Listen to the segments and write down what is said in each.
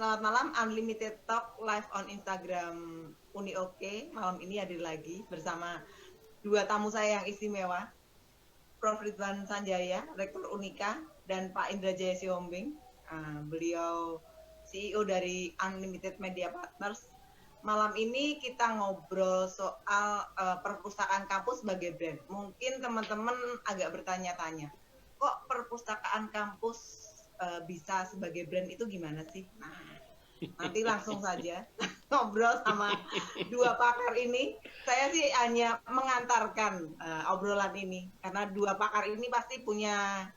Selamat malam, Unlimited Talk live on Instagram Uni Oke. Malam ini hadir lagi bersama dua tamu saya yang istimewa, Prof. Ridwan Sanjaya, Rektor Unika, dan Pak Indra Jaya Siombing. Beliau CEO dari Unlimited Media Partners. Malam ini kita ngobrol soal perpustakaan kampus sebagai brand. Mungkin teman-teman agak bertanya-tanya, kok perpustakaan kampus bisa sebagai brand itu gimana sih? Nah, nanti langsung saja ngobrol sama dua pakar ini. Saya sih hanya mengantarkan obrolan ini, karena dua pakar ini pasti punya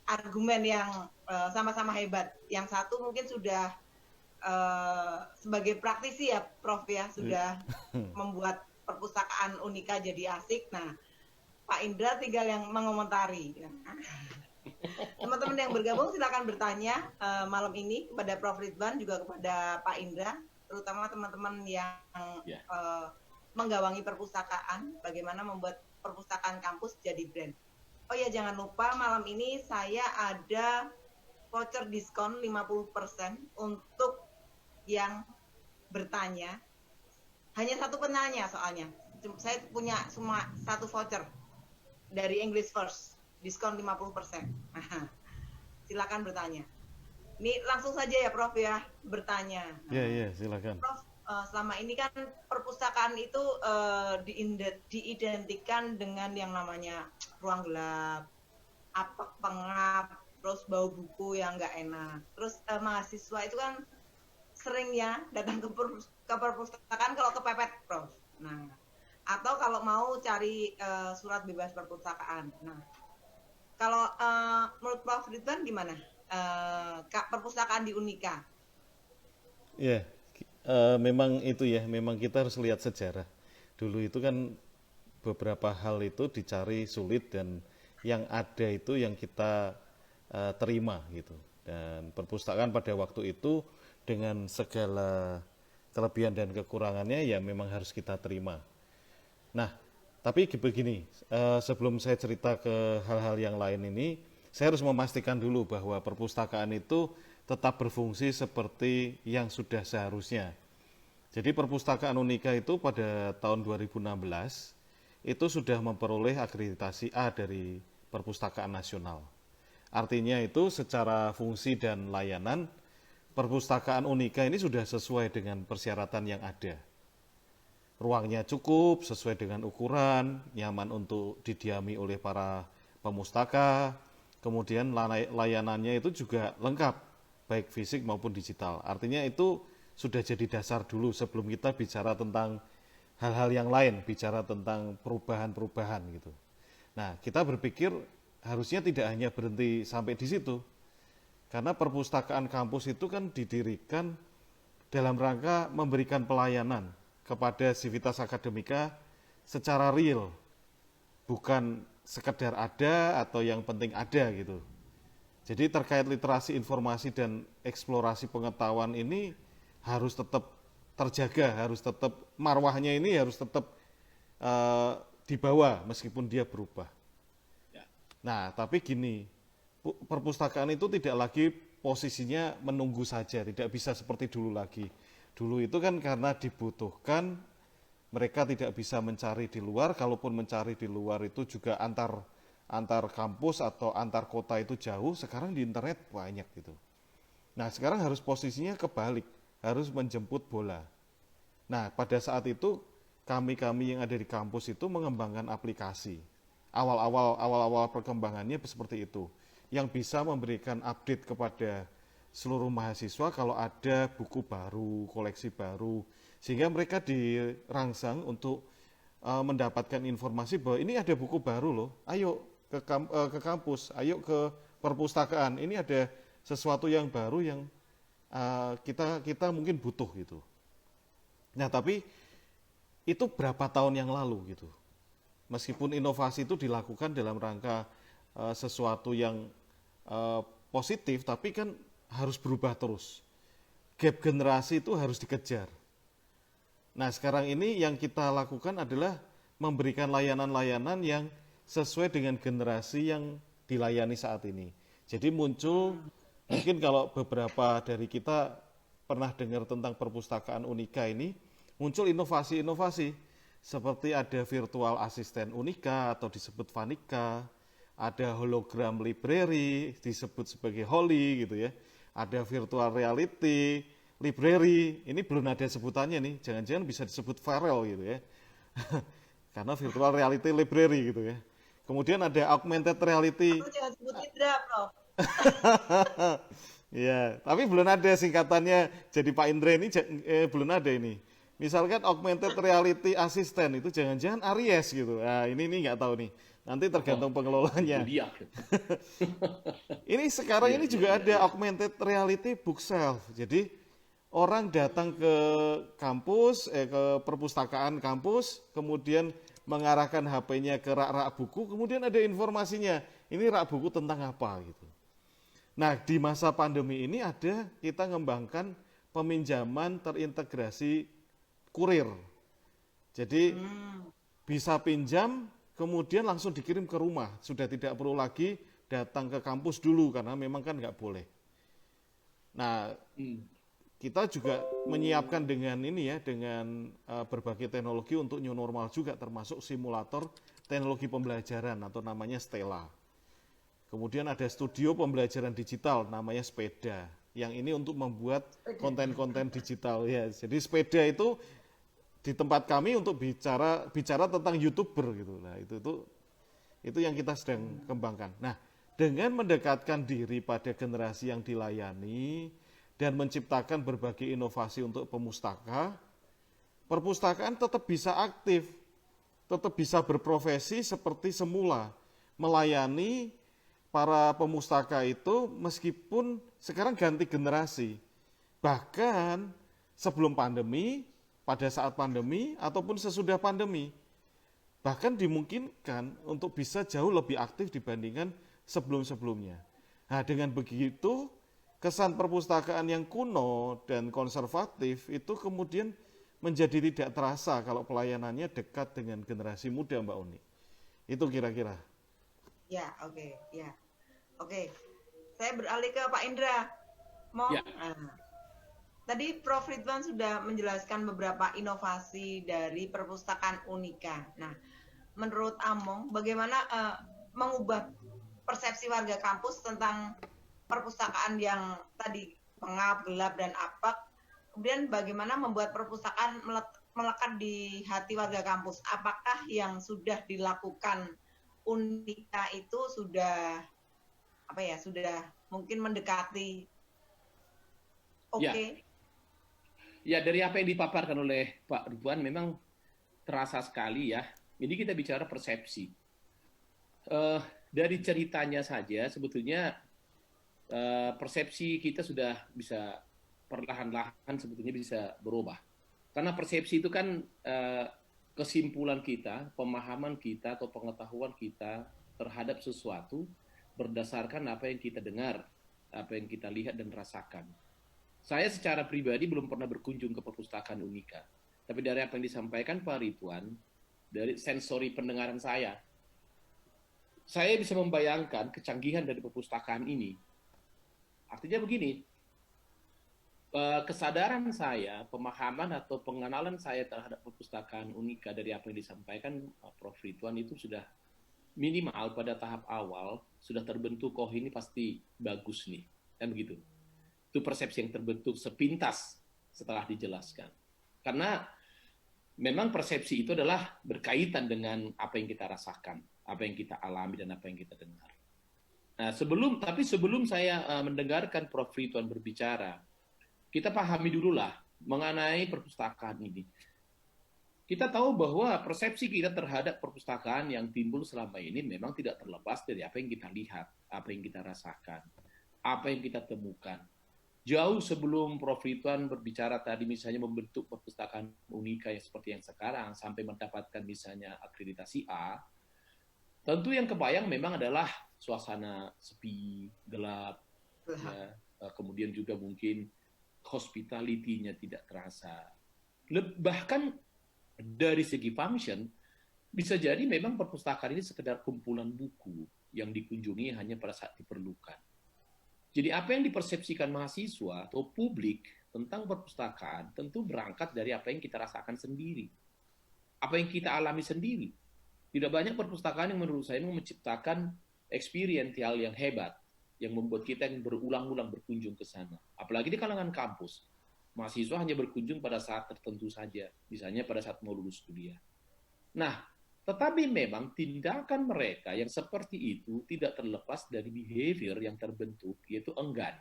argumen yang sama-sama hebat. Yang satu mungkin sudah sebagai praktisi ya Prof ya, sudah membuat perpustakaan Unika jadi asik. Nah, Pak Indra tinggal yang mengomentari. Teman-teman yang bergabung silakan bertanya malam ini kepada Prof Ridwan, juga kepada Pak Indra, terutama teman-teman yang menggawangi perpustakaan, bagaimana membuat perpustakaan kampus jadi brand. Oh ya, jangan lupa malam ini saya ada voucher diskon 50% untuk yang bertanya. Hanya satu penanya soalnya. Saya punya cuma satu voucher dari English First, diskon 50%. Silakan bertanya. Ini langsung saja ya Prof ya, bertanya. Iya, silakan. Prof, selama ini kan perpustakaan itu diidentikan dengan yang namanya ruang gelap, apek pengap, terus bau buku yang nggak enak. Terus mahasiswa itu kan sering ya datang ke perpustakaan kalau kepepet, Prof. Nah, atau kalau mau cari surat bebas perpustakaan. Nah, kalau menurut Prof Ridwan gimana perpustakaan di Unika? Iya, memang itu ya, memang kita harus lihat sejarah. Dulu itu kan beberapa hal itu dicari sulit dan yang ada itu yang kita terima gitu. Dan perpustakaan pada waktu itu dengan segala kelebihan dan kekurangannya ya memang harus kita terima. Nah, tapi begini, sebelum saya cerita ke hal-hal yang lain ini, saya harus memastikan dulu bahwa perpustakaan itu tetap berfungsi seperti yang sudah seharusnya. Jadi perpustakaan Unika itu pada tahun 2016 itu sudah memperoleh akreditasi A dari Perpustakaan Nasional. Artinya itu secara fungsi dan layanan, perpustakaan Unika ini sudah sesuai dengan persyaratan yang ada. Ruangnya cukup, sesuai dengan ukuran, nyaman untuk didiami oleh para pemustaka, kemudian layanannya itu juga lengkap, baik fisik maupun digital. Artinya itu sudah jadi dasar dulu sebelum kita bicara tentang hal-hal yang lain, bicara tentang perubahan-perubahan gitu. Nah, kita berpikir harusnya tidak hanya berhenti sampai di situ, karena perpustakaan kampus itu kan didirikan dalam rangka memberikan pelayanan kepada sivitas akademika secara real, bukan sekedar ada atau yang penting ada gitu. Jadi terkait literasi informasi dan eksplorasi pengetahuan ini harus tetap terjaga, harus tetap marwahnya ini harus tetap dibawa meskipun dia berubah. Nah, tapi gini, perpustakaan itu tidak lagi posisinya menunggu saja, tidak bisa seperti dulu lagi. Dulu itu kan karena dibutuhkan, mereka tidak bisa mencari di luar, kalaupun mencari di luar itu juga antar kampus atau antar kota itu jauh, sekarang di internet banyak gitu. Nah, sekarang harus posisinya kebalik, harus menjemput bola. Nah, pada saat itu kami yang ada di kampus itu mengembangkan aplikasi. Awal-awal perkembangannya seperti itu, yang bisa memberikan update kepada seluruh mahasiswa kalau ada buku baru, koleksi baru, sehingga mereka dirangsang untuk mendapatkan informasi bahwa ini ada buku baru loh, ayo ke kampus, ayo ke perpustakaan, ini ada sesuatu yang baru yang kita mungkin butuh gitu. Nah, tapi itu berapa tahun yang lalu gitu. Meskipun inovasi itu dilakukan dalam rangka sesuatu yang positif, tapi kan harus berubah terus. Gap generasi itu harus dikejar. Nah, sekarang ini yang kita lakukan adalah memberikan layanan-layanan yang sesuai dengan generasi yang dilayani saat ini. Jadi muncul, mungkin kalau beberapa dari kita pernah dengar tentang perpustakaan Unika ini, muncul inovasi-inovasi seperti ada virtual asisten Unika atau disebut Vanika, ada hologram library disebut sebagai Holly gitu ya, ada virtual reality library, ini belum ada sebutannya nih, jangan-jangan bisa disebut Varel gitu ya. Karena virtual reality library gitu ya. Kemudian ada augmented reality. Atau jangan sebut Indra, Prof. Ya, tapi belum ada singkatannya jadi Pak Indra ini belum ada ini. Misalkan augmented reality assistant itu jangan-jangan Aries gitu. Nah, ini nggak tahu nih. Nanti tergantung Itu pengelolanya. dia. Ini sekarang Iya, ini iya, juga iya, ada iya. augmented reality bookshelf. Jadi orang datang ke kampus, ke perpustakaan kampus, kemudian mengarahkan HP-nya ke rak-rak buku, kemudian ada informasinya. Ini rak buku tentang apa gitu. Nah, di masa pandemi ini kita ngembangkan peminjaman terintegrasi kurir. Jadi bisa pinjam, kemudian langsung dikirim ke rumah. Sudah tidak perlu lagi datang ke kampus dulu, karena memang kan nggak boleh. Nah, kita juga menyiapkan dengan ini ya, dengan berbagai teknologi untuk new normal juga, termasuk simulator teknologi pembelajaran atau namanya Stella. Kemudian ada studio pembelajaran digital namanya Sepeda. Yang ini untuk membuat konten-konten digital ya. Jadi Sepeda itu di tempat kami untuk bicara tentang YouTuber gitu. Nah, itu yang kita sedang kembangkan. Nah, dengan mendekatkan diri pada generasi yang dilayani dan menciptakan berbagai inovasi untuk pemustaka, perpustakaan tetap bisa aktif, tetap bisa berprofesi seperti semula, melayani para pemustaka itu meskipun sekarang ganti generasi. Bahkan sebelum pandemi, pada saat pandemi, ataupun sesudah pandemi. Bahkan dimungkinkan untuk bisa jauh lebih aktif dibandingkan sebelum-sebelumnya. Nah, dengan begitu, kesan perpustakaan yang kuno dan konservatif itu kemudian menjadi tidak terasa kalau pelayanannya dekat dengan generasi muda, Mbak Uni. Itu kira-kira. Ya, oke, ya. Oke, saya beralih ke Pak Indra. Ya. Tadi Prof. Ridwan sudah menjelaskan beberapa inovasi dari perpustakaan Unika. Nah, menurut Among, bagaimana mengubah persepsi warga kampus tentang perpustakaan yang tadi pengap, gelap, dan apek? Kemudian bagaimana membuat perpustakaan melekat di hati warga kampus? Apakah yang sudah dilakukan Unika itu sudah mungkin mendekati oke? Ya, dari apa yang dipaparkan oleh Pak Ridwan memang terasa sekali ya. Ini kita bicara persepsi. Dari ceritanya saja sebetulnya persepsi kita sudah bisa perlahan-lahan sebetulnya bisa berubah. Karena persepsi itu kan kesimpulan kita, pemahaman kita atau pengetahuan kita terhadap sesuatu berdasarkan apa yang kita dengar, apa yang kita lihat dan rasakan. Saya secara pribadi belum pernah berkunjung ke perpustakaan Unika. Tapi dari apa yang disampaikan Pak Ridwan, dari sensori pendengaran saya bisa membayangkan kecanggihan dari perpustakaan ini. Artinya begini, kesadaran saya, pemahaman atau pengenalan saya terhadap perpustakaan Unika dari apa yang disampaikan Prof. Ridwan itu sudah minimal pada tahap awal sudah terbentuk, oh ini pasti bagus nih, kan begitu. Itu persepsi yang terbentuk sepintas setelah dijelaskan. Karena memang persepsi itu adalah berkaitan dengan apa yang kita rasakan, apa yang kita alami dan apa yang kita dengar. Nah, sebelum saya mendengarkan Prof. Ridwan berbicara, kita pahami dululah mengenai perpustakaan ini. Kita tahu bahwa persepsi kita terhadap perpustakaan yang timbul selama ini memang tidak terlepas dari apa yang kita lihat, apa yang kita rasakan, apa yang kita temukan. Jauh sebelum Prof. Ridwan berbicara tadi misalnya membentuk perpustakaan Unika yang seperti yang sekarang sampai mendapatkan misalnya akreditasi A, tentu yang kebayang memang adalah suasana sepi, gelap, ya, kemudian juga mungkin hospitality-nya tidak terasa. Bahkan dari segi function, bisa jadi memang perpustakaan ini sekedar kumpulan buku yang dikunjungi hanya pada saat diperlukan. Jadi apa yang dipersepsikan mahasiswa atau publik tentang perpustakaan tentu berangkat dari apa yang kita rasakan sendiri, apa yang kita alami sendiri. Tidak banyak perpustakaan yang menurut saya menciptakan experience hal yang hebat, yang membuat kita yang berulang-ulang berkunjung ke sana. Apalagi di kalangan kampus. Mahasiswa hanya berkunjung pada saat tertentu saja, misalnya pada saat mau lulus kuliah. Nah, tetapi memang tindakan mereka yang seperti itu tidak terlepas dari behavior yang terbentuk, yaitu enggan.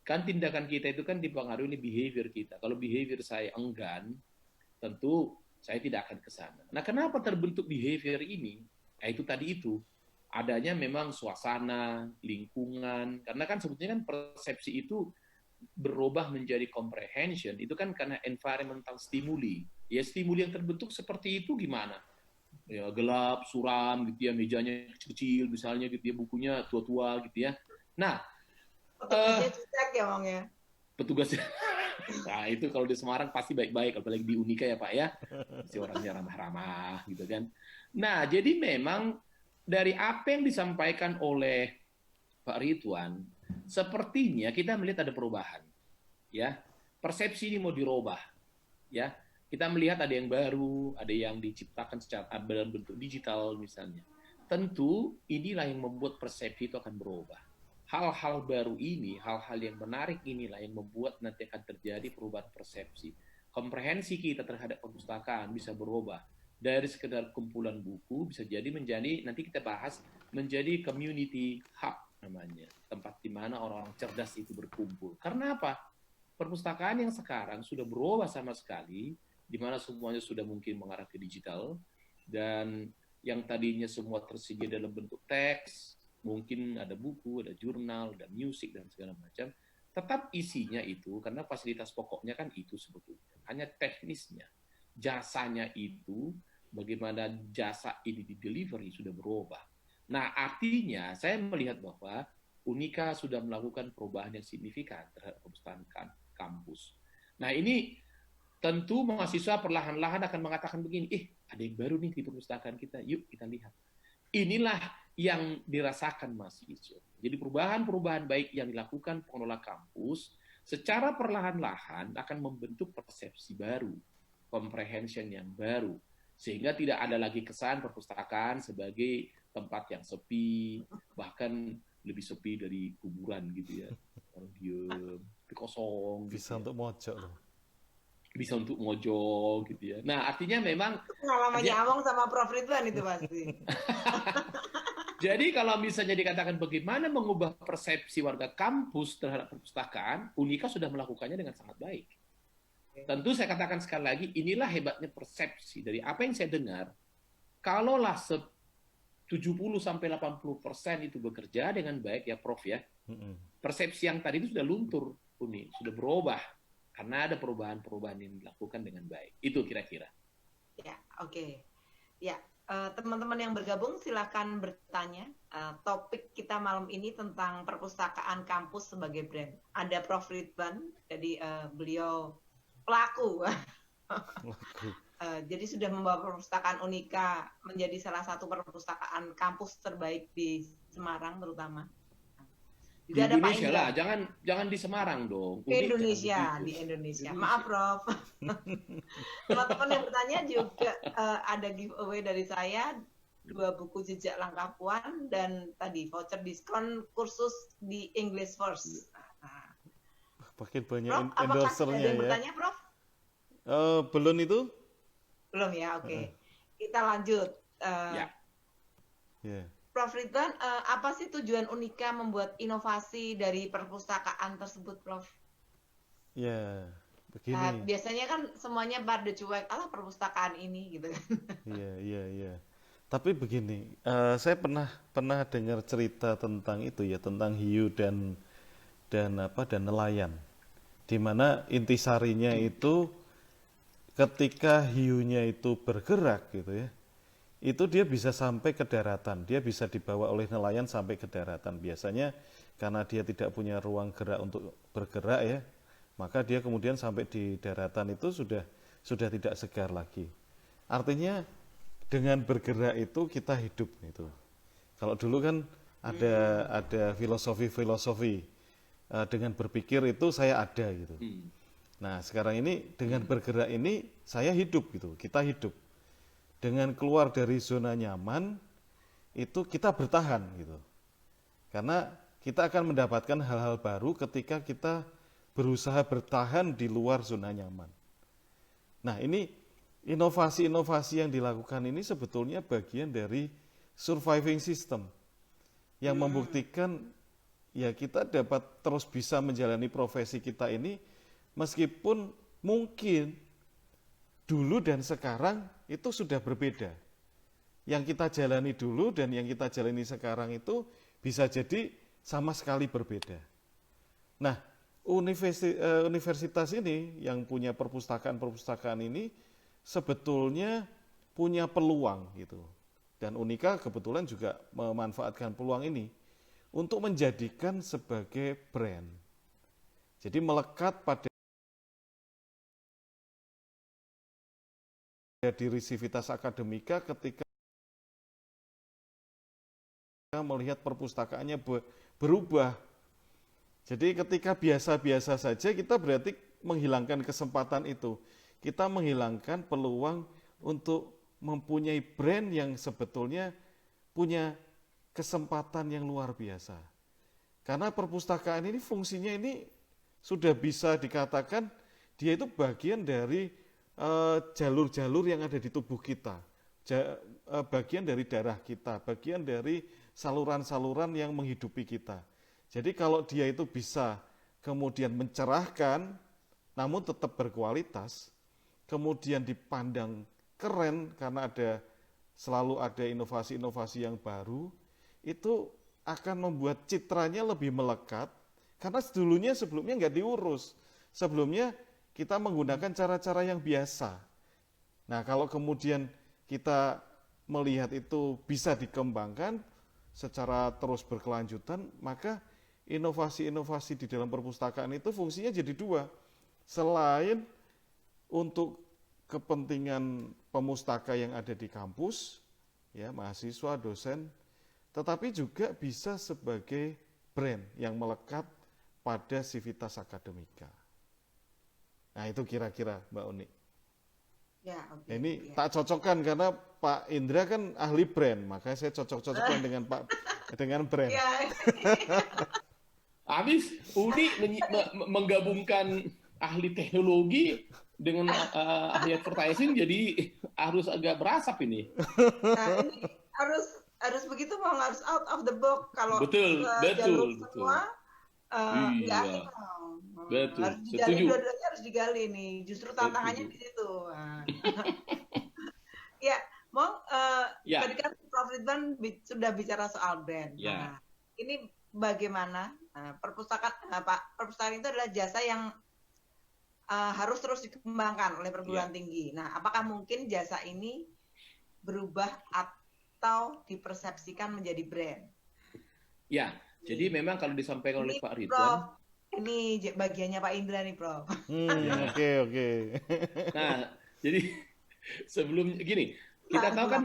Kan tindakan kita itu kan dipengaruhi oleh behavior kita. Kalau behavior saya enggan, tentu saya tidak akan ke sana. Nah, kenapa terbentuk behavior ini? Nah, itu tadi itu. Adanya memang suasana, lingkungan, karena kan sebetulnya kan persepsi itu berubah menjadi comprehension, itu kan karena environmental stimuli. Ya, stimuli yang terbentuk seperti itu gimana? Ya, gelap, suram, gitu ya, mejanya kecil-kecil, misalnya gitu ya, bukunya tua-tua, gitu ya. Nah, Petugasnya cicak ya, Bang ya? petugasnya, nah itu kalau di Semarang pasti baik-baik, apalagi di Unika ya Pak ya, si orangnya ramah-ramah, gitu kan. Nah, jadi memang dari apa yang disampaikan oleh Pak Ridwan, sepertinya kita melihat ada perubahan, ya. Persepsi ini mau dirubah, ya. Kita melihat ada yang baru, ada yang diciptakan secara dalam bentuk digital misalnya. Tentu inilah yang membuat persepsi itu akan berubah. Hal-hal baru ini, hal-hal yang menarik inilah yang membuat nanti akan terjadi perubahan persepsi. Komprehensi kita terhadap perpustakaan bisa berubah. Dari sekedar kumpulan buku bisa jadi menjadi, nanti kita bahas, menjadi community hub namanya. Tempat di mana orang-orang cerdas itu berkumpul. Karena apa? Perpustakaan yang sekarang sudah berubah sama sekali, di mana semuanya sudah mungkin mengarah ke digital, dan yang tadinya semua tersedia dalam bentuk teks, mungkin ada buku, ada jurnal, ada musik, dan segala macam, tetap isinya itu, karena fasilitas pokoknya kan itu sebetulnya. Hanya teknisnya, jasanya itu, bagaimana jasa ini di delivery sudah berubah. Nah, artinya saya melihat bahwa Unika sudah melakukan perubahan yang signifikan terhadap perpustakaan kampus. Nah, ini tentu mahasiswa perlahan-lahan akan mengatakan begini, ada yang baru nih di perpustakaan kita, yuk kita lihat. Inilah yang dirasakan mahasiswa. Jadi perubahan-perubahan baik yang dilakukan pengelola kampus secara perlahan-lahan akan membentuk persepsi baru, comprehension yang baru, sehingga tidak ada lagi kesan perpustakaan sebagai tempat yang sepi, bahkan lebih sepi dari kuburan gitu ya. Orang diem, kosong. Bisa gitu untuk mojok loh. Bisa untuk mojok gitu ya. Nah, artinya memang pengalamannya Awang sama Prof Ridwan itu pasti. Jadi kalau misalnya dikatakan bagaimana mengubah persepsi warga kampus terhadap perpustakaan, Unika sudah melakukannya dengan sangat baik. Tentu saya katakan sekali lagi, inilah hebatnya persepsi dari apa yang saya dengar. Kalaulah 70-80% itu bekerja dengan baik ya Prof ya, persepsi yang tadi itu sudah luntur, Uni, sudah berubah. Karena ada perubahan-perubahan yang dilakukan dengan baik. Itu kira-kira. Ya, oke. Ya, teman-teman yang bergabung silakan bertanya. Topik kita malam ini tentang perpustakaan kampus sebagai brand. Ada Prof Ridwan, jadi beliau pelaku. Jadi sudah membawa perpustakaan Unika menjadi salah satu perpustakaan kampus terbaik di Semarang terutama. Di Indonesia lah, jangan di Semarang dong. Indonesia, di Indonesia. Maaf, Prof. Teman-teman yang bertanya juga ada giveaway dari saya, 2 buku jejak langkah Puan dan tadi voucher diskon kursus di English First. Makin banyak Prof, endorsernya ada yang bertanya, Prof? Belum itu? Belum ya, oke. Kita lanjut. Ya. Prof Ridwan, apa sih tujuan Unika membuat inovasi dari perpustakaan tersebut, Prof? Ya, begini. Biasanya kan semuanya pada cuek, perpustakaan ini gitu kan. Iya. Tapi begini, saya pernah dengar cerita tentang itu ya, tentang hiu dan nelayan. Di mana intisarinya itu ketika hiunya itu bergerak gitu ya, itu dia bisa sampai ke daratan, dia bisa dibawa oleh nelayan sampai ke daratan. Biasanya karena dia tidak punya ruang gerak untuk bergerak ya, maka dia kemudian sampai di daratan itu sudah tidak segar lagi. Artinya dengan bergerak itu kita hidup gitu. Kalau dulu kan ada filosofi dengan berpikir itu saya ada gitu. Hmm. Nah sekarang ini dengan bergerak ini saya hidup gitu, kita hidup. Dengan keluar dari zona nyaman itu kita bertahan gitu. Karena kita akan mendapatkan hal-hal baru ketika kita berusaha bertahan di luar zona nyaman. Nah ini inovasi-inovasi yang dilakukan ini sebetulnya bagian dari surviving system yang membuktikan ya kita dapat terus bisa menjalani profesi kita ini meskipun mungkin dulu dan sekarang itu sudah berbeda. Yang kita jalani dulu dan yang kita jalani sekarang itu bisa jadi sama sekali berbeda. Nah, universitas ini yang punya perpustakaan-perpustakaan ini sebetulnya punya peluang gitu. Dan Unika kebetulan juga memanfaatkan peluang ini untuk menjadikan sebagai brand. Jadi melekat pada diri Civitas Akademika ketika melihat perpustakaannya berubah. Jadi ketika biasa-biasa saja kita berarti menghilangkan kesempatan itu. Kita menghilangkan peluang untuk mempunyai brand yang sebetulnya punya kesempatan yang luar biasa. Karena perpustakaan ini fungsinya ini sudah bisa dikatakan dia itu bagian dari jalur-jalur yang ada di tubuh kita. Bagian dari darah kita, bagian dari saluran-saluran yang menghidupi kita. Jadi kalau dia itu bisa kemudian mencerahkan, namun tetap berkualitas, kemudian dipandang keren karena selalu ada inovasi-inovasi yang baru, itu akan membuat citranya lebih melekat, karena sebelumnya nggak diurus. Sebelumnya kita menggunakan cara-cara yang biasa. Nah kalau kemudian kita melihat itu bisa dikembangkan secara terus berkelanjutan, maka inovasi-inovasi di dalam perpustakaan itu fungsinya jadi dua. Selain untuk kepentingan pemustaka yang ada di kampus, ya mahasiswa, dosen, tetapi juga bisa sebagai brand yang melekat pada Civitas Akademika. Nah itu kira-kira Mbak Uni. Ya, okay, ini tak cocokkan karena Pak Indra kan ahli brand, makanya saya cocok-cocokkan dengan brand. Ya. Habis Uni menggabungkan ahli teknologi dengan ahli advertising, jadi harus agak berasap ini. Nah, ini harus begitu, mau harus out of the box. Kalau betul semua nggak asik. Betul, Harus digali, dua-duanya harus digali nih. Justru tantangannya di situ. Ya, tadi kan Prof. Ridwan sudah bicara soal brand. Ya. Nah, ini bagaimana perpustakaan itu adalah jasa yang harus terus dikembangkan oleh perguruan tinggi. Nah, apakah mungkin jasa ini berubah atau dipersepsikan menjadi brand? Ya, jadi memang kalau disampaikan oleh Pak Ridwan, Prof, ini bagiannya Pak Indra nih, Prof. Oke. Nah, jadi sebelum gini, kita tahu kan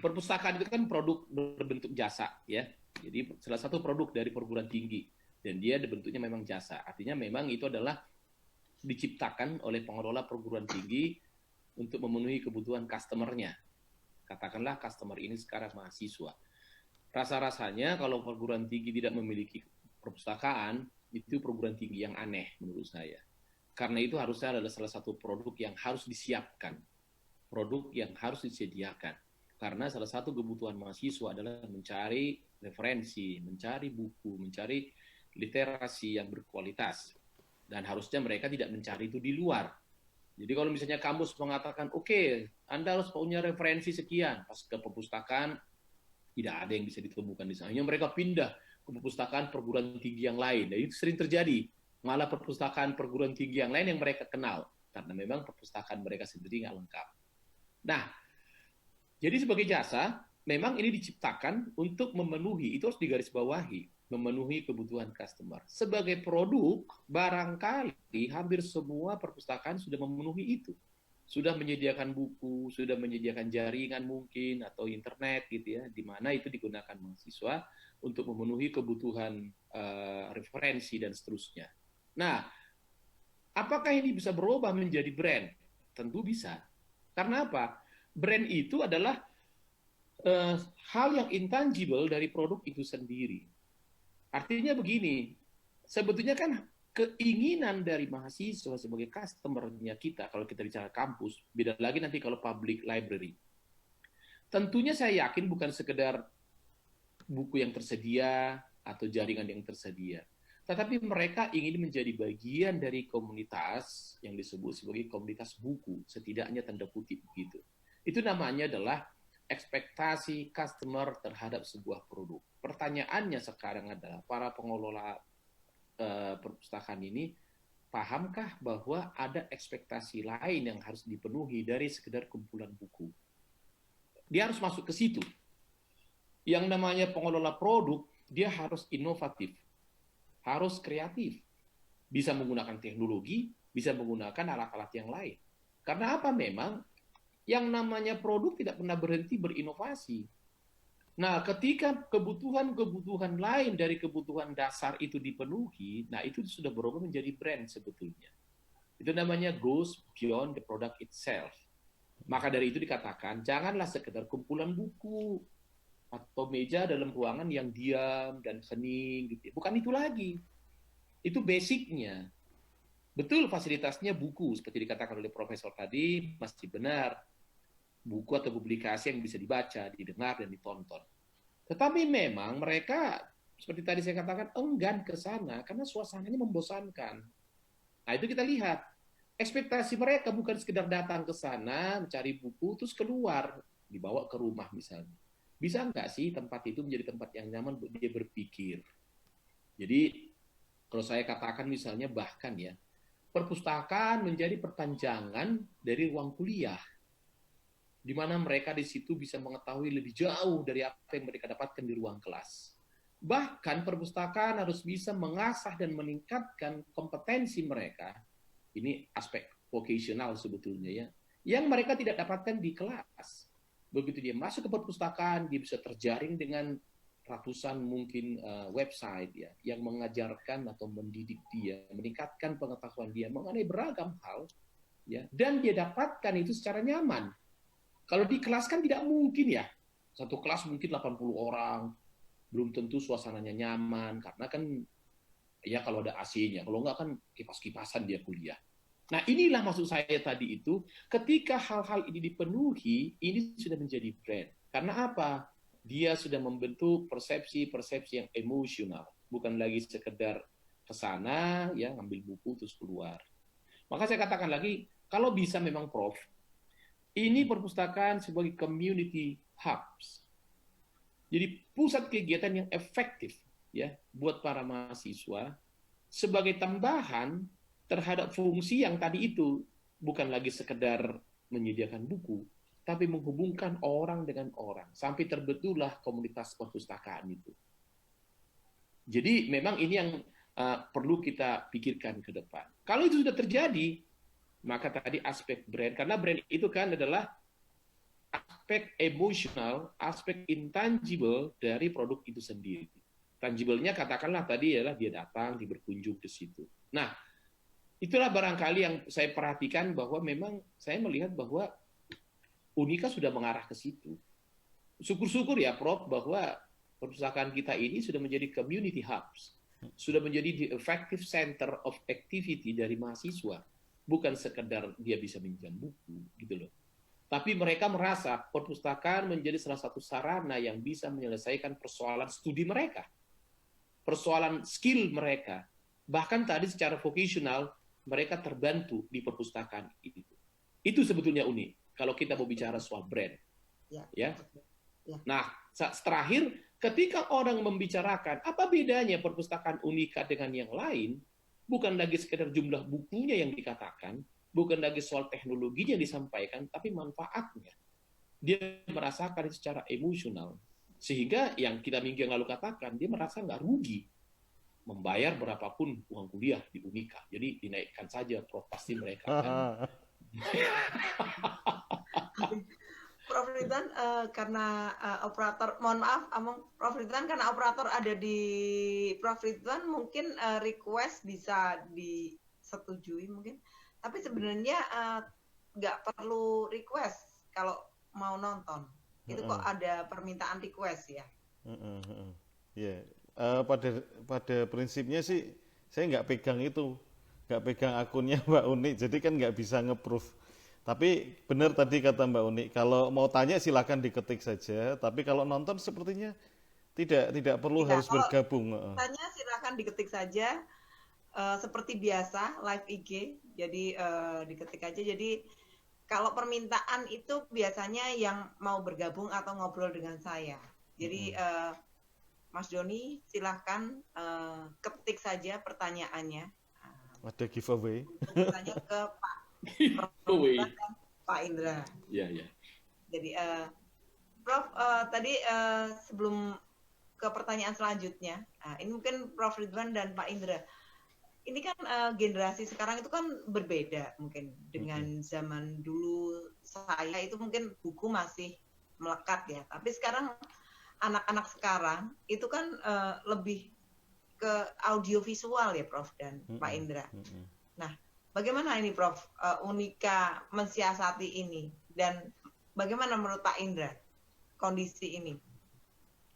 perpustakaan itu kan produk berbentuk jasa, ya. Jadi salah satu produk dari perguruan tinggi, dan dia bentuknya memang jasa. Artinya memang itu adalah diciptakan oleh pengelola perguruan tinggi untuk memenuhi kebutuhan customer-nya. Katakanlah customer ini sekarang mahasiswa. Rasa-rasanya kalau perguruan tinggi tidak memiliki perpustakaan, itu perguruan tinggi yang aneh menurut saya. Karena itu harusnya adalah salah satu produk yang harus disiapkan, produk yang harus disediakan. Karena salah satu kebutuhan mahasiswa adalah mencari referensi, mencari buku, mencari literasi yang berkualitas. Dan harusnya mereka tidak mencari itu di luar. Jadi kalau misalnya kampus mengatakan, oke, Anda harus punya referensi sekian, pas ke perpustakaan, tidak ada yang bisa ditemukan di sana. Hanya mereka pindah ke perpustakaan perguruan tinggi yang lain. Dan itu sering terjadi. Malah perpustakaan perguruan tinggi yang lain yang mereka kenal. Karena memang perpustakaan mereka sendiri nggak lengkap. Nah, jadi sebagai jasa, memang ini diciptakan untuk memenuhi, itu harus digarisbawahi, memenuhi kebutuhan customer. Sebagai produk, barangkali hampir semua perpustakaan sudah memenuhi itu. sudah menyediakan buku, sudah menyediakan jaringan mungkin atau internet gitu ya, di mana itu digunakan mahasiswa untuk memenuhi kebutuhan referensi dan seterusnya. Nah, apakah ini bisa berubah menjadi brand? Tentu bisa. Karena apa? Brand itu adalah hal yang intangible dari produk itu sendiri. Artinya begini, sebetulnya kan keinginan dari mahasiswa sebagai customer-nya kita, kalau kita bicara kampus, beda lagi nanti kalau public library. Tentunya saya yakin bukan sekedar buku yang tersedia atau jaringan yang tersedia, tetapi mereka ingin menjadi bagian dari komunitas yang disebut sebagai komunitas buku, setidaknya tanda kutip begitu. Itu namanya adalah ekspektasi customer terhadap sebuah produk. Pertanyaannya sekarang adalah para pengelola perpustakaan ini pahamkah bahwa ada ekspektasi lain yang harus dipenuhi dari sekedar kumpulan buku? Dia harus masuk ke situ. Yang namanya pengelola produk, dia harus inovatif, harus kreatif, bisa menggunakan teknologi, bisa menggunakan alat-alat yang lain. Karena apa memang? Yang namanya produk tidak pernah berhenti berinovasi. Nah, ketika kebutuhan-kebutuhan lain dari kebutuhan dasar itu dipenuhi, nah itu sudah berubah menjadi brand sebetulnya. Itu namanya goes beyond the product itself. Maka dari itu dikatakan, janganlah sekedar kumpulan buku atau meja dalam ruangan yang diam dan hening. Gitu. Bukan itu lagi. Itu basicnya. Betul fasilitasnya buku, seperti dikatakan oleh Profesor tadi, masih benar. Buku atau publikasi yang bisa dibaca, didengar, dan ditonton. Tetapi memang mereka, seperti tadi saya katakan, enggan ke sana karena suasananya membosankan. Nah, itu kita lihat. Ekspektasi mereka bukan sekedar datang ke sana, mencari buku, terus keluar, dibawa ke rumah misalnya. Bisa nggak sih tempat itu menjadi tempat yang nyaman buat dia berpikir? Jadi, kalau saya katakan misalnya bahkan ya, perpustakaan menjadi perpanjangan dari ruang kuliah, di mana mereka di situ bisa mengetahui lebih jauh dari apa yang mereka dapatkan di ruang kelas. Bahkan perpustakaan harus bisa mengasah dan meningkatkan kompetensi mereka. Ini aspek vocational sebetulnya ya, yang mereka tidak dapatkan di kelas. Begitu dia masuk ke perpustakaan, dia bisa terjaring dengan ratusan mungkin website ya, yang mengajarkan atau mendidik dia, meningkatkan pengetahuan dia mengenai beragam hal, ya, dan dia dapatkan itu secara nyaman. Kalau di kelas kan tidak mungkin ya. Satu kelas mungkin 80 orang. Belum tentu suasananya nyaman. Karena kan, ya kalau ada AC-nya. Kalau enggak kan kipas-kipasan dia kuliah. Nah inilah maksud saya tadi itu. Ketika hal-hal ini dipenuhi, ini sudah menjadi brand. Karena apa? Dia sudah membentuk persepsi-persepsi yang emosional. Bukan lagi sekedar ke sana, ya ngambil buku terus keluar. Maka saya katakan lagi, kalau bisa memang Prof, ini perpustakaan sebagai community hubs. Jadi pusat kegiatan yang efektif ya buat para mahasiswa sebagai tambahan terhadap fungsi yang tadi itu, bukan lagi sekedar menyediakan buku, tapi menghubungkan orang dengan orang sampai terbentuklah komunitas perpustakaan itu. Jadi memang ini yang perlu kita pikirkan ke depan. Kalau itu sudah terjadi, maka tadi aspek brand, karena brand itu kan adalah aspek emosional, aspek intangible dari produk itu sendiri. Tangible-nya katakanlah tadi adalah dia datang, dia berkunjung ke situ. Nah, itulah barangkali yang saya perhatikan bahwa memang saya melihat bahwa Unika sudah mengarah ke situ. Syukur-syukur ya Prof, bahwa perpustakaan kita ini sudah menjadi community hubs, sudah menjadi the effective center of activity dari mahasiswa. Bukan sekedar dia bisa minjam buku, gitu loh. Tapi mereka merasa perpustakaan menjadi salah satu sarana yang bisa menyelesaikan persoalan studi mereka, persoalan skill mereka. Bahkan tadi secara vocational, mereka terbantu di perpustakaan itu. Itu sebetulnya unik, kalau kita mau bicara soal brand. Ya. Nah, terakhir, ketika orang membicarakan apa bedanya perpustakaan Unika dengan yang lain, bukan lagi sekedar jumlah bukunya yang dikatakan, bukan lagi soal teknologinya yang disampaikan, tapi manfaatnya. Dia merasakan secara emosional. Sehingga yang kita minggu yang lalu katakan, dia merasa nggak rugi membayar berapapun uang kuliah di Unika. Jadi dinaikkan saja Prof, pasti mereka kan Prof Ridwan, karena operator, mohon maaf, Prof Ridwan karena operator ada di Prof Ridwan, mungkin request bisa disetujui mungkin. Tapi sebenarnya nggak perlu request kalau mau nonton. Itu kok ada permintaan request ya. Ya, pada prinsipnya sih saya nggak pegang itu, nggak pegang akunnya Mbak Uni, jadi kan nggak bisa nge-proof. Tapi benar tadi kata Mbak Uni, kalau mau tanya silakan diketik saja, tapi kalau nonton sepertinya tidak perlu Tidak, harus kalau bergabung. tanya silakan diketik saja seperti biasa live IG. Jadi diketik aja. Jadi kalau permintaan itu biasanya yang mau bergabung atau ngobrol dengan saya. Jadi Mas Doni silahkan ketik saja pertanyaannya. Ada giveaway. Bertanya ke Pak Giveaway. dan Pak Indra. Iya, iya. Jadi Prof tadi sebelum ke pertanyaan selanjutnya, ini mungkin Prof Ridwan dan Pak Indra. Ini kan generasi sekarang itu kan berbeda mungkin dengan zaman dulu. Saya itu mungkin buku masih melekat ya, tapi sekarang anak-anak sekarang itu kan lebih ke audiovisual ya Prof dan Pak Indra. Nah, bagaimana ini Prof Unika mensiasati ini dan bagaimana menurut Pak Indra kondisi ini?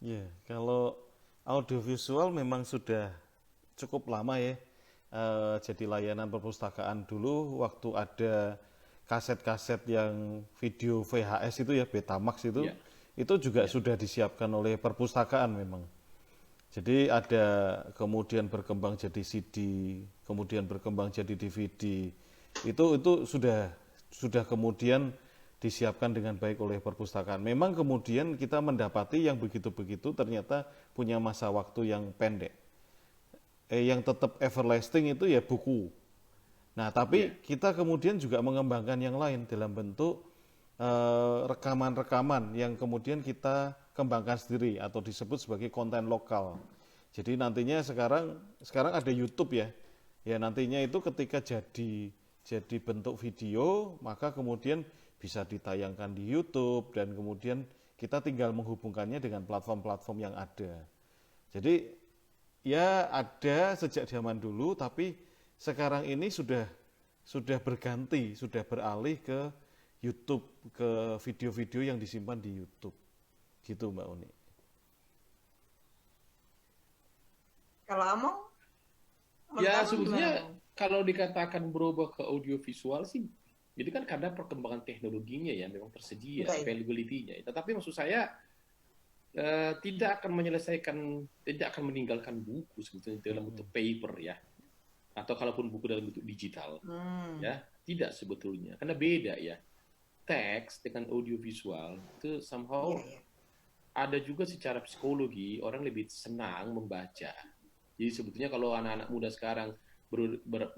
Ya, kalau audiovisual memang sudah cukup lama ya. Jadi layanan perpustakaan dulu waktu ada kaset-kaset yang video VHS itu ya Betamax itu juga sudah disiapkan oleh perpustakaan memang. Jadi ada kemudian berkembang jadi CD, kemudian berkembang jadi DVD. Itu sudah kemudian disiapkan dengan baik oleh perpustakaan. Memang kemudian kita mendapati yang begitu-begitu ternyata punya masa waktu yang pendek. Yang tetap everlasting itu ya buku. Nah, tapi kita kemudian juga mengembangkan yang lain dalam bentuk rekaman-rekaman yang kemudian kita kembangkan sendiri atau disebut sebagai konten lokal. Jadi nantinya sekarang ada YouTube ya. Ya nantinya itu ketika jadi bentuk video, maka kemudian bisa ditayangkan di YouTube dan kemudian kita tinggal menghubungkannya dengan platform-platform yang ada. Jadi ya ada sejak zaman dulu, tapi sekarang ini sudah berganti, sudah beralih ke YouTube, ke video-video yang disimpan di YouTube. Gitu Mbak Uni. Kalau Among? Ya sebetulnya kalau dikatakan berubah ke audiovisual sih, itu kan karena perkembangan teknologinya ya memang tersedia, availability-nya. Tetapi maksud saya tidak akan meninggalkan buku sebetulnya dalam bentuk paper ya, atau kalaupun buku dalam bentuk digital, ya tidak sebetulnya, karena beda ya. Teks dengan audiovisual itu somehow ada juga secara psikologi orang lebih senang membaca. Jadi sebetulnya kalau anak-anak muda sekarang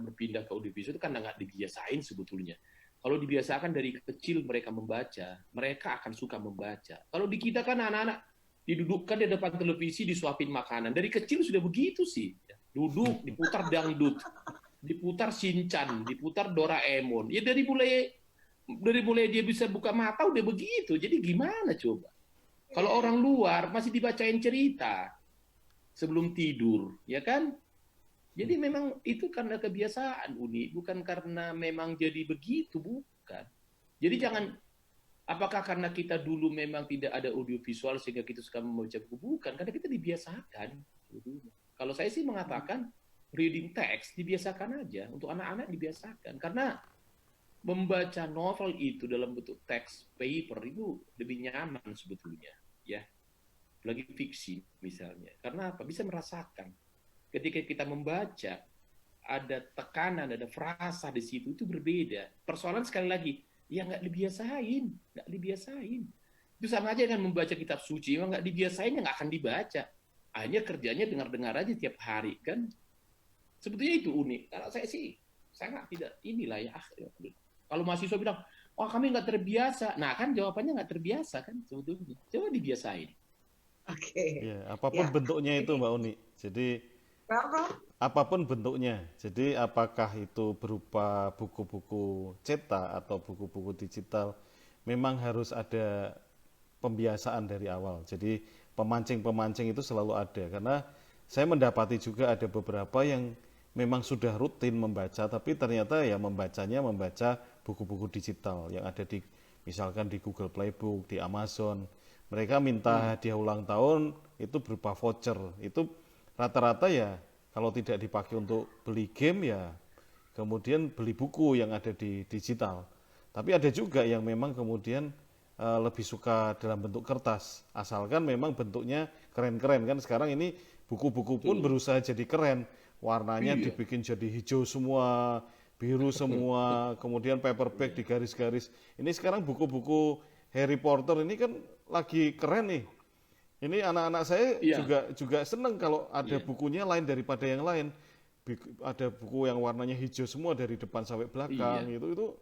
berpindah ke audiovisual itu kan nggak dibiasain sebetulnya. Kalau dibiasakan dari kecil mereka membaca, mereka akan suka membaca. Kalau di kita kan anak-anak didudukkan di depan televisi, disuapin makanan. Dari kecil sudah begitu sih. Duduk, diputar dangdut, diputar Shinchan, diputar Doraemon. Ya dari mulai dia bisa buka mata udah begitu. Jadi gimana coba? Kalau orang luar masih dibacain cerita sebelum tidur, ya kan? Jadi memang itu karena kebiasaan Uni, bukan karena memang jadi begitu, bukan. Jadi jangan, apakah karena kita dulu memang tidak ada audiovisual sehingga kita suka membaca buku? Bukan, karena kita dibiasakan. Kalau saya sih mengatakan reading text dibiasakan aja, untuk anak-anak dibiasakan. Karena membaca novel itu dalam bentuk teks paper itu lebih nyaman sebetulnya, ya. Lagi fiksi misalnya. Karena apa? Bisa merasakan. Ketika kita membaca, ada tekanan, ada frasa di situ, itu berbeda. Persoalan sekali lagi, ya nggak dibiasain. Itu sama aja dengan membaca kitab suci, emang nggak dibiasain, ya nggak akan dibaca. Hanya kerjanya dengar-dengar aja tiap hari, kan? Sebetulnya itu unik. Kalau saya sih, sangat tidak inilah ya. Kalau mahasiswa bilang, wah kami nggak terbiasa. Nah kan jawabannya nggak terbiasa kan sebetulnya. Coba dibiasain. Oke. Ya, apapun bentuknya itu Mbak Uni. Jadi Kenapa, Prof? apapun bentuknya. Jadi apakah itu berupa buku-buku cetak atau buku-buku digital, memang harus ada pembiasaan dari awal. Jadi pemancing-pemancing itu selalu ada karena saya mendapati juga ada beberapa yang memang sudah rutin membaca tapi ternyata ya membaca buku-buku digital yang ada di misalkan di Google Playbook, di Amazon. Mereka minta hadiah ulang tahun itu berupa voucher. Itu rata-rata ya kalau tidak dipakai untuk beli game ya kemudian beli buku yang ada di digital. Tapi ada juga yang memang kemudian lebih suka dalam bentuk kertas, asalkan memang bentuknya keren-keren kan sekarang ini buku-buku pun berusaha jadi keren, warnanya Iya. dibikin jadi hijau semua, biru semua, kemudian paperback di garis-garis. Ini sekarang buku-buku Harry Potter ini kan lagi keren nih. Ini anak-anak saya Iya. juga seneng kalau ada Iya. bukunya lain daripada yang lain. Ada buku yang warnanya hijau semua dari depan sampai belakang Iya. itu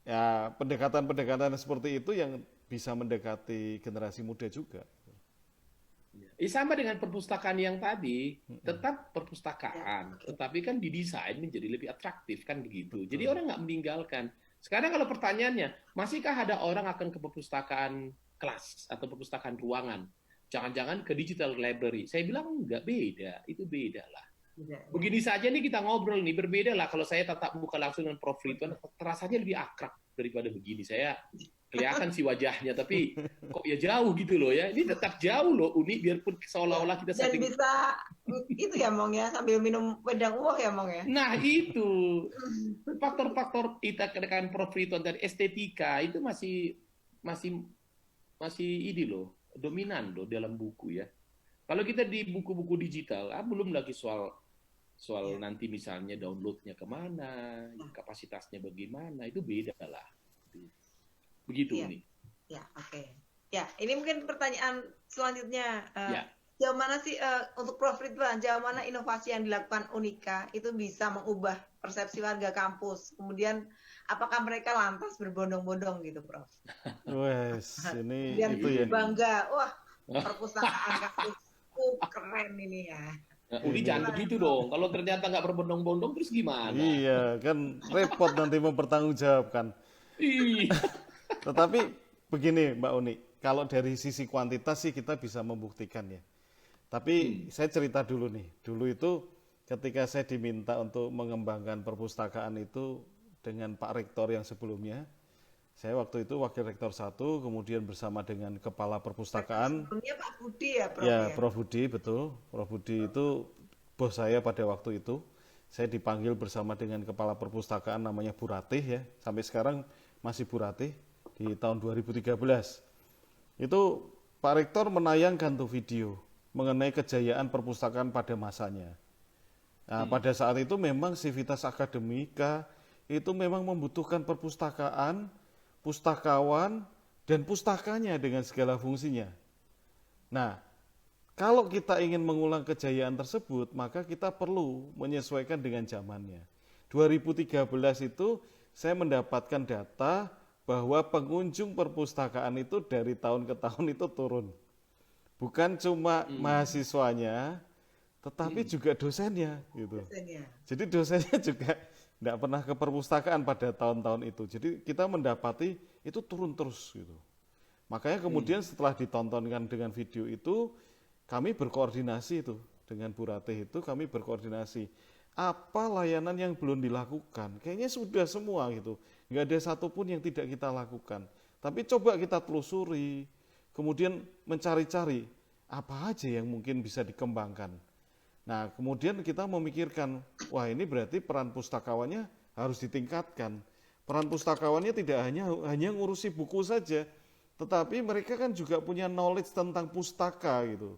ya pendekatan-pendekatan seperti itu yang bisa mendekati generasi muda juga. Sama dengan perpustakaan yang tadi, tetap Ya, perpustakaan, oke. tetapi kan didesain menjadi lebih atraktif kan begitu. Jadi Betul. orang nggak meninggalkan. Sekarang kalau pertanyaannya, masihkah ada orang akan ke perpustakaan kelas atau perpustakaan ruangan? Jangan-jangan ke digital library. Saya bilang enggak, beda. Itu beda lah. Tidak, ya. Begini saja nih kita ngobrol nih, berbeda lah kalau saya tatap muka langsung dengan Prof. Ridwan, rasanya lebih akrab daripada begini. Saya kelihatan sih wajahnya, tapi kok ya jauh gitu loh ya. Ini tetap jauh loh, Uni, biarpun Ya. seolah-olah kita Dan setting. bisa itu ya, Mong ya, sambil minum wedang uwoh ya, Mong ya. Nah itu, faktor-faktor kita katakan Prof. Ridwan dari estetika itu masih masih ini loh, dominan loh dalam buku ya. Kalau kita di buku-buku digital, belum lagi soal Ya. nanti misalnya downloadnya kemana, kapasitasnya bagaimana, itu beda lah. Begitu Iya. nih. Ya, oke. Ya, ini mungkin pertanyaan selanjutnya. Ya. Jauh mana sih untuk Prof. Ridwan, jauh mana inovasi yang dilakukan Unika itu bisa mengubah persepsi warga kampus? Kemudian apakah mereka lantas berbondong-bondong gitu, Prof? Wes, ini Kemudian itu ya. bangga, wah perpustakaan kampus keren ini ya. Nah, Uni jangan begitu dong. Kalau ternyata nggak berbondong-bondong, terus gimana? Iya, kan repot nanti mempertanggungjawabkan. Ih. Tetapi begini Mbak Uni, kalau dari sisi kuantitas sih kita bisa membuktikan ya. Tapi saya cerita dulu nih. Dulu itu ketika saya diminta untuk mengembangkan perpustakaan itu dengan Pak Rektor yang sebelumnya, saya waktu itu Wakil Rektor 1, kemudian bersama dengan Kepala Perpustakaan. Sebelumnya Pak Budi ya, Prof Ya, ya. Prof Budi, betul. Prof Budi itu bos saya pada waktu itu. Saya dipanggil bersama dengan Kepala Perpustakaan namanya Bu Ratih ya. Sampai sekarang masih Bu Ratih di tahun 2013. Itu Pak Rektor menayangkan tuh video mengenai kejayaan perpustakaan pada masanya. Nah, pada saat itu memang Civitas Akademika itu memang membutuhkan perpustakaan, pustakawan, dan pustakanya dengan segala fungsinya. Nah, kalau kita ingin mengulang kejayaan tersebut, maka kita perlu menyesuaikan dengan zamannya. 2013 itu saya mendapatkan data bahwa pengunjung perpustakaan itu dari tahun ke tahun itu turun. Bukan cuma mahasiswanya, tetapi juga dosennya gitu. Dosennya. Jadi dosennya juga tidak pernah ke perpustakaan pada tahun-tahun itu. Jadi kita mendapati itu turun terus gitu. Makanya kemudian setelah ditontonkan dengan video itu, kami berkoordinasi itu dengan Bu Ratih itu kami berkoordinasi. Apa layanan yang belum dilakukan? Kayaknya sudah semua gitu. Nggak ada satupun yang tidak kita lakukan. Tapi coba kita telusuri, kemudian mencari-cari apa aja yang mungkin bisa dikembangkan. Nah, kemudian kita memikirkan, wah ini berarti peran pustakawannya harus ditingkatkan. Peran pustakawannya tidak hanya ngurusi buku saja, tetapi mereka kan juga punya knowledge tentang pustaka gitu.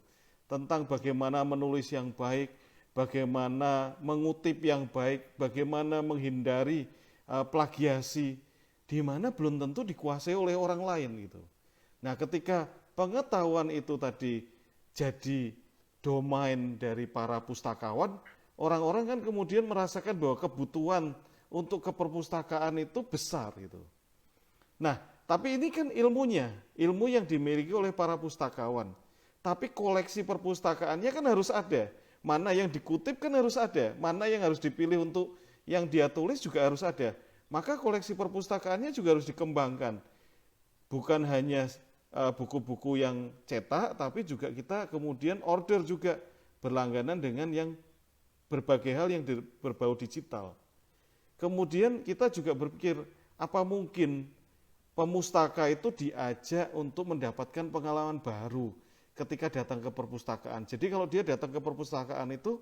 Tentang bagaimana menulis yang baik, bagaimana mengutip yang baik, bagaimana menghindari plagiasi, di mana belum tentu dikuasai oleh orang lain gitu. Nah, ketika pengetahuan itu tadi jadi domain dari para pustakawan, orang-orang kan kemudian merasakan bahwa kebutuhan untuk ke perpustakaan itu besar gitu. Nah, tapi ini kan ilmunya, ilmu yang dimiliki oleh para pustakawan. Tapi koleksi perpustakaannya kan harus ada. Mana yang dikutip kan harus ada, mana yang harus dipilih untuk yang dia tulis juga harus ada. Maka koleksi perpustakaannya juga harus dikembangkan. Bukan hanya buku-buku yang cetak, tapi juga kita kemudian order juga berlangganan dengan yang berbagai hal yang berbau digital. Kemudian kita juga berpikir, apa mungkin pemustaka itu diajak untuk mendapatkan pengalaman baru ketika datang ke perpustakaan. Jadi kalau dia datang ke perpustakaan itu,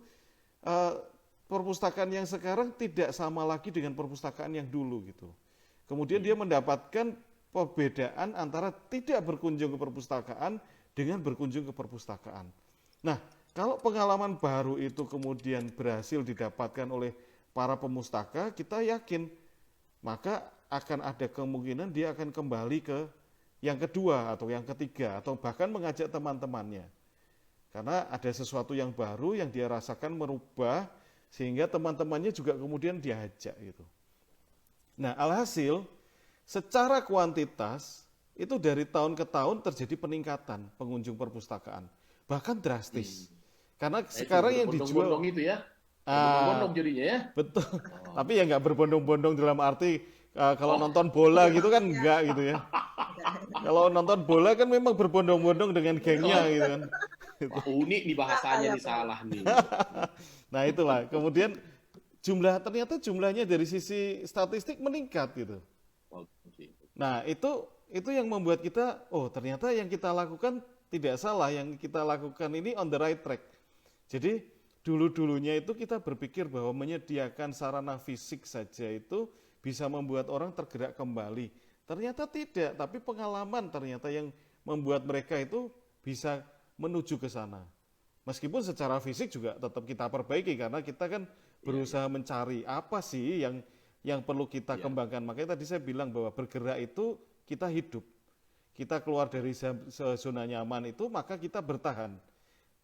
perpustakaan yang sekarang tidak sama lagi dengan perpustakaan yang dulu gitu. Kemudian dia mendapatkan perbedaan antara tidak berkunjung ke perpustakaan dengan berkunjung ke perpustakaan. Nah, kalau pengalaman baru itu kemudian berhasil didapatkan oleh para pemustaka, kita yakin maka akan ada kemungkinan dia akan kembali ke yang kedua atau yang ketiga atau bahkan mengajak teman-temannya. Karena ada sesuatu yang baru yang dia rasakan merubah sehingga teman-temannya juga kemudian diajak gitu. Nah, alhasil secara kuantitas itu dari tahun ke tahun terjadi peningkatan pengunjung perpustakaan, bahkan drastis. Karena sekarang yang dijual itu ya. Berbondong-bondong jadinya ya. Betul. Tapi ya nggak berbondong-bondong dalam arti kalau nonton bola gitu kan enggak gitu ya. Kalau nonton bola kan memang berbondong-bondong dengan gengnya gitu kan. Wah, unik nih bahasanya nih, salah nih. Nah itulah. Kemudian ternyata jumlahnya dari sisi statistik meningkat gitu. Nah itu yang membuat kita, oh ternyata yang kita lakukan tidak salah, yang kita lakukan ini on the right track. Jadi dulu-dulunya itu kita berpikir bahwa menyediakan sarana fisik saja itu bisa membuat orang tergerak kembali. Ternyata tidak, tapi pengalaman ternyata yang membuat mereka itu bisa menuju ke sana. Meskipun secara fisik juga tetap kita perbaiki karena kita kan berusaha mencari apa sih yang perlu kita kembangkan. Makanya tadi saya bilang bahwa bergerak itu kita hidup. Kita keluar dari zona nyaman itu maka kita bertahan.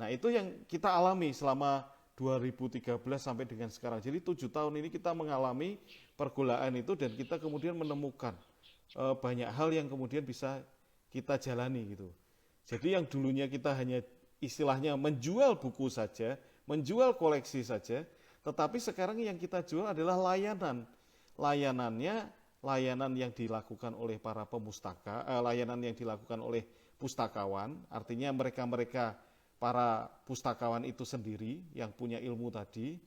Nah itu yang kita alami selama 2013 sampai dengan sekarang. Jadi 7 tahun ini kita mengalami pergulaan itu dan kita kemudian menemukan banyak hal yang kemudian bisa kita jalani gitu. Jadi yang dulunya kita hanya istilahnya menjual buku saja, menjual koleksi saja, tetapi sekarang yang kita jual adalah layanan. Layanan yang dilakukan oleh para pemustaka, layanan yang dilakukan oleh pustakawan, artinya mereka-mereka para pustakawan itu sendiri yang punya ilmu tadi,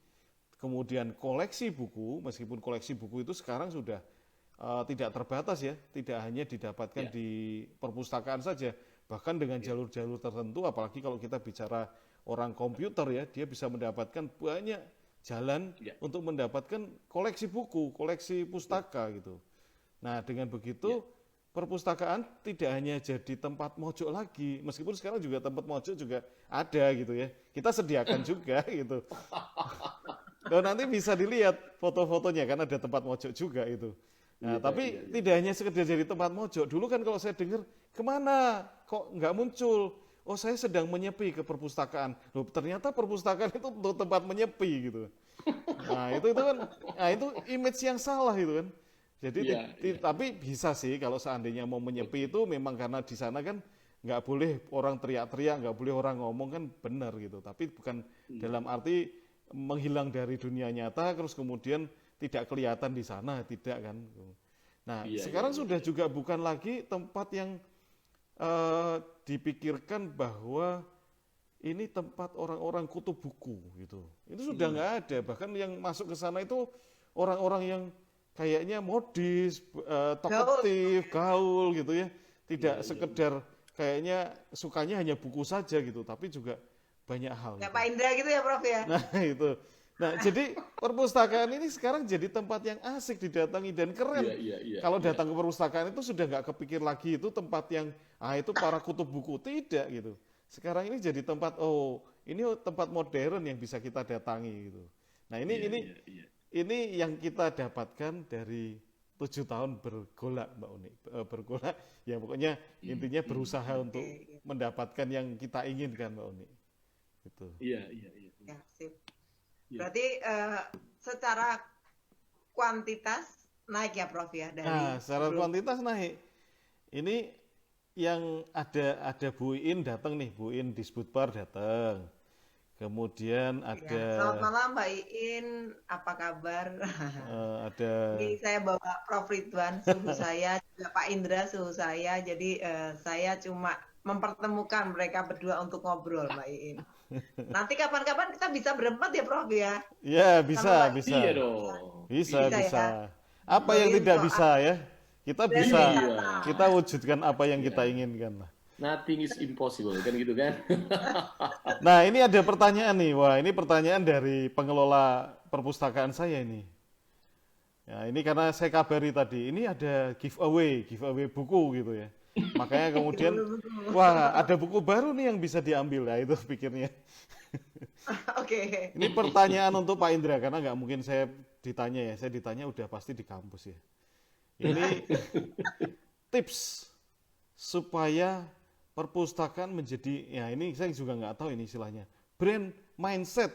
kemudian koleksi buku, meskipun koleksi buku itu sekarang sudah tidak terbatas ya, tidak hanya didapatkan di perpustakaan saja, bahkan dengan jalur-jalur tertentu, apalagi kalau kita bicara orang komputer ya, dia bisa mendapatkan banyak jalan untuk mendapatkan koleksi buku, koleksi pustaka gitu. Nah dengan begitu perpustakaan tidak hanya jadi tempat mojok lagi, meskipun sekarang juga tempat mojok juga ada gitu ya. Kita sediakan juga gitu. Dan nanti bisa dilihat foto-fotonya kan ada tempat mojok juga itu. Nah, tapi tidak hanya sekedar jadi tempat mojok. Dulu kan kalau saya dengar, kemana kok nggak muncul? Oh saya sedang menyepi ke perpustakaan. Loh, ternyata perpustakaan itu untuk tempat menyepi gitu. Nah itu kan, nah itu image yang salah itu kan. Jadi tapi bisa sih kalau seandainya mau menyepi itu memang karena di sana kan nggak boleh orang teriak-teriak, nggak boleh orang ngomong kan benar gitu. Tapi bukan dalam arti menghilang dari dunia nyata terus kemudian tidak kelihatan di sana, tidak kan. Nah sekarang sudah juga bukan lagi tempat yang dipikirkan bahwa ini tempat orang-orang kutub buku gitu. Itu sudah nggak ada. Bahkan yang masuk ke sana itu orang-orang yang kayaknya modis, talkatif, gaul gitu ya. Tidak sekedar kayaknya sukanya hanya buku saja gitu, tapi juga banyak hal. Ya gitu. Pak Indra gitu ya Prof ya? Nah itu. Nah jadi perpustakaan ini sekarang jadi tempat yang asik didatangi dan keren. Kalau datang ke perpustakaan itu sudah nggak kepikir lagi itu tempat yang, itu para kutub buku. Tidak gitu. Sekarang ini jadi tempat, ini tempat modern yang bisa kita datangi gitu. Nah ini yang kita dapatkan dari 7 tahun bergolak Mbak Uni. Bergolak, ya pokoknya intinya berusaha untuk mendapatkan yang kita inginkan Mbak Uni. Gitu. Iya. Ya, sip. Berarti secara kuantitas naik ya Prof ya? Secara kuantitas naik. Ini yang ada Bu In datang nih, Bu In Disbudpar datang. kemudian Ya, selamat ada malam Mbak Iin, apa kabar? ada Ini saya bawa Prof. Ridwan, suhu saya, juga Pak Indra, suhu saya. Jadi saya cuma mempertemukan mereka berdua untuk ngobrol, Mbak Iin. Nanti kapan-kapan kita bisa berempat ya, Prof ya, ya sama bisa Mbak Iin. Iya bisa dong. bisa Iya. Bisa ya, bisa. Apa yang ngobrolin tidak soal bisa ya? Kita brand bisa, Iya. wisata. kita wujudkan apa yang kita Iya. inginkan lah. Nothing is impossible, kan gitu kan? Nah, ini ada pertanyaan nih. Wah, ini pertanyaan dari pengelola perpustakaan saya ini. Ya, ini karena saya kabari tadi, ini ada giveaway buku gitu ya. Makanya kemudian, wah, ada buku baru nih yang bisa diambil. Nah, itu pikirnya. Oke. Ini pertanyaan untuk Pak Indra, karena nggak mungkin saya ditanya ya. Saya ditanya udah pasti di kampus ya. Ini tips supaya perpustakaan menjadi, ya ini saya juga nggak tahu ini istilahnya, brand mindset.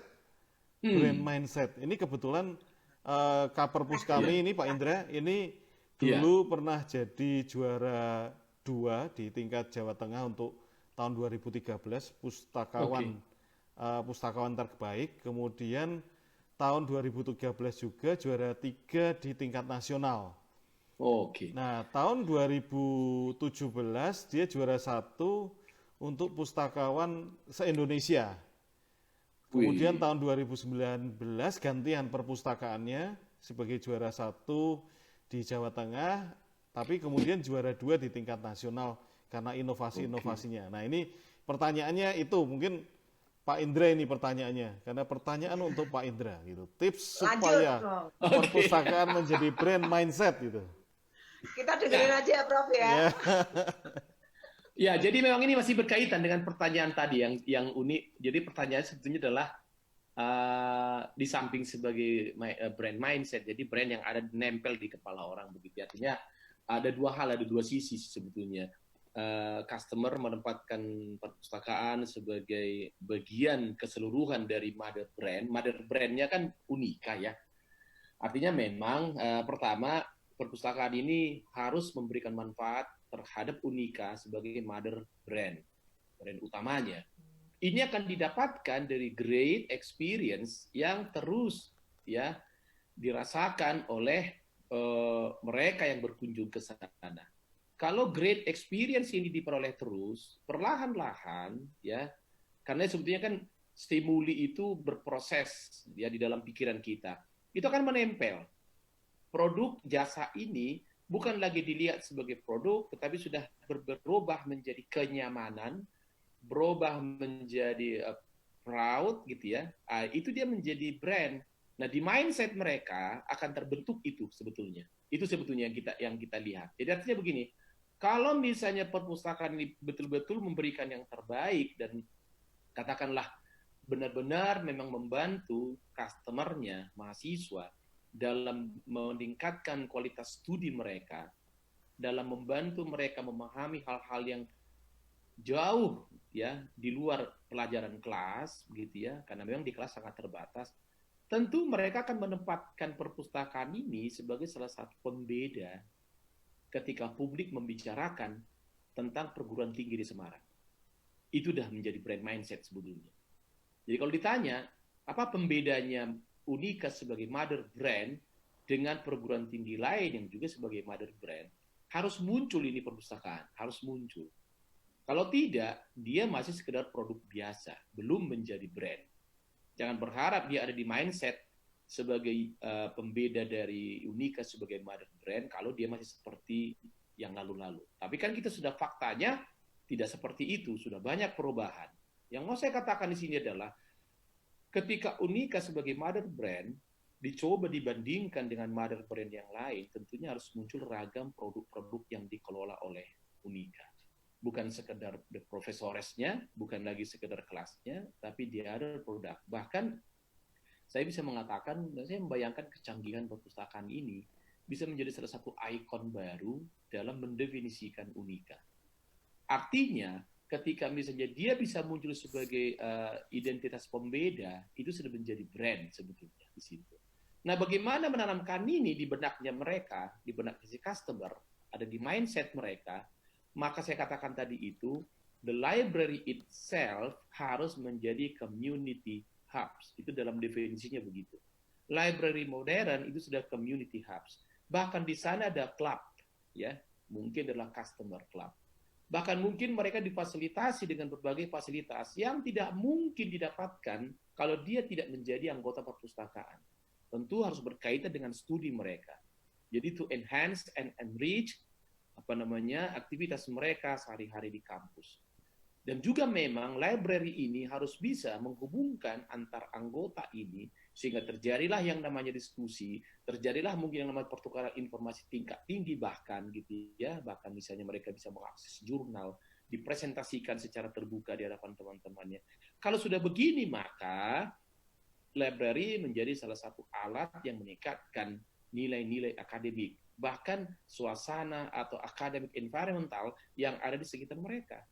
Brand mindset. Ini kebetulan Kaperpus kami ini Pak Indra, ini Iya. dulu pernah jadi juara 2 di tingkat Jawa Tengah untuk tahun 2013, pustakawan terbaik. Kemudian tahun 2013 juga juara 3 di tingkat nasional. Oke. Nah, tahun 2017 dia juara 1 untuk pustakawan se-Indonesia. Kemudian Wih. tahun 2019 gantian perpustakaannya sebagai juara 1 di Jawa Tengah, tapi kemudian juara 2 di tingkat nasional karena inovasi-inovasinya. Nah, ini pertanyaannya itu mungkin Pak Indra ini pertanyaannya, karena pertanyaan untuk Pak Indra gitu. Tips Lanjut, supaya Prof. perpustakaan menjadi brand mindset gitu. Kita dengerin aja ya, Prof ya. Ya. Ya, jadi memang ini masih berkaitan dengan pertanyaan tadi yang unik. Jadi pertanyaan sebetulnya adalah di samping sebagai brand mindset, jadi brand yang ada nempel di kepala orang begitu. Artinya ada dua hal, ada dua sisi sebetulnya. Customer menempatkan perpustakaan sebagai bagian keseluruhan dari mother brand. Mother brandnya kan Unika ya. Artinya memang pertama perpustakaan ini harus memberikan manfaat terhadap Unika sebagai mother brand utamanya. Ini akan didapatkan dari great experience yang terus ya dirasakan oleh mereka yang berkunjung ke sana. Kalau great experience ini diperoleh terus, perlahan-lahan ya, karena sebetulnya kan stimuli itu berproses ya di dalam pikiran kita. Itu akan menempel. Produk jasa ini bukan lagi dilihat sebagai produk, tetapi sudah berubah menjadi kenyamanan, berubah menjadi proud gitu ya. Itu dia menjadi brand. Nah, di mindset mereka akan terbentuk itu sebetulnya. Itu sebetulnya yang kita lihat. Jadi artinya begini, kalau misalnya perpustakaan ini betul-betul memberikan yang terbaik dan katakanlah benar-benar memang membantu customer-nya, mahasiswa dalam meningkatkan kualitas studi mereka, dalam membantu mereka memahami hal-hal yang jauh ya di luar pelajaran kelas gitu ya, karena memang di kelas sangat terbatas. Tentu mereka akan menempatkan perpustakaan ini sebagai salah satu pembeda ketika publik membicarakan tentang perguruan tinggi di Semarang. Itu dah menjadi brand mindset sebetulnya. Jadi kalau ditanya, apa pembedanya Unika sebagai mother brand dengan perguruan tinggi lain yang juga sebagai mother brand, harus muncul ini perpustakaan, harus muncul. Kalau tidak, dia masih sekedar produk biasa, belum menjadi brand. Jangan berharap dia ada di mindset sebagai pembeda dari Unika sebagai mother brand kalau dia masih seperti yang lalu-lalu. Tapi kan kita sudah faktanya tidak seperti itu, sudah banyak perubahan. Yang mau saya katakan di sini adalah ketika Unika sebagai mother brand dicoba dibandingkan dengan mother brand yang lain, tentunya harus muncul ragam produk-produk yang dikelola oleh Unika. Bukan sekedar profesoresnya, bukan lagi sekedar kelasnya, tapi dia ada produk. Bahkan saya bisa mengatakan, saya membayangkan kecanggihan perpustakaan ini bisa menjadi salah satu ikon baru dalam mendefinisikan Unika. Artinya, ketika misalnya dia bisa muncul sebagai identitas pembeda, itu sudah menjadi brand sebetulnya di situ. Nah, bagaimana menanamkan ini di benaknya mereka, di benak si customer, ada di mindset mereka, maka saya katakan tadi itu, the library itself harus menjadi community hubs. Itu dalam definisinya begitu. Library modern itu sudah community hubs. Bahkan di sana ada club, ya, mungkin adalah customer club. Bahkan mungkin mereka difasilitasi dengan berbagai fasilitas yang tidak mungkin didapatkan kalau dia tidak menjadi anggota perpustakaan. Tentu harus berkaitan dengan studi mereka. Jadi to enhance and enrich aktivitas mereka sehari-hari di kampus. Dan juga memang library ini harus bisa menghubungkan antar anggota ini sehingga terjadilah yang namanya diskusi, terjadilah mungkin yang namanya pertukaran informasi tingkat tinggi bahkan gitu ya, bahkan misalnya mereka bisa mengakses jurnal, dipresentasikan secara terbuka di hadapan teman-temannya. Kalau sudah begini maka library menjadi salah satu alat yang meningkatkan nilai-nilai akademik, bahkan suasana atau academic environmental yang ada di sekitar mereka.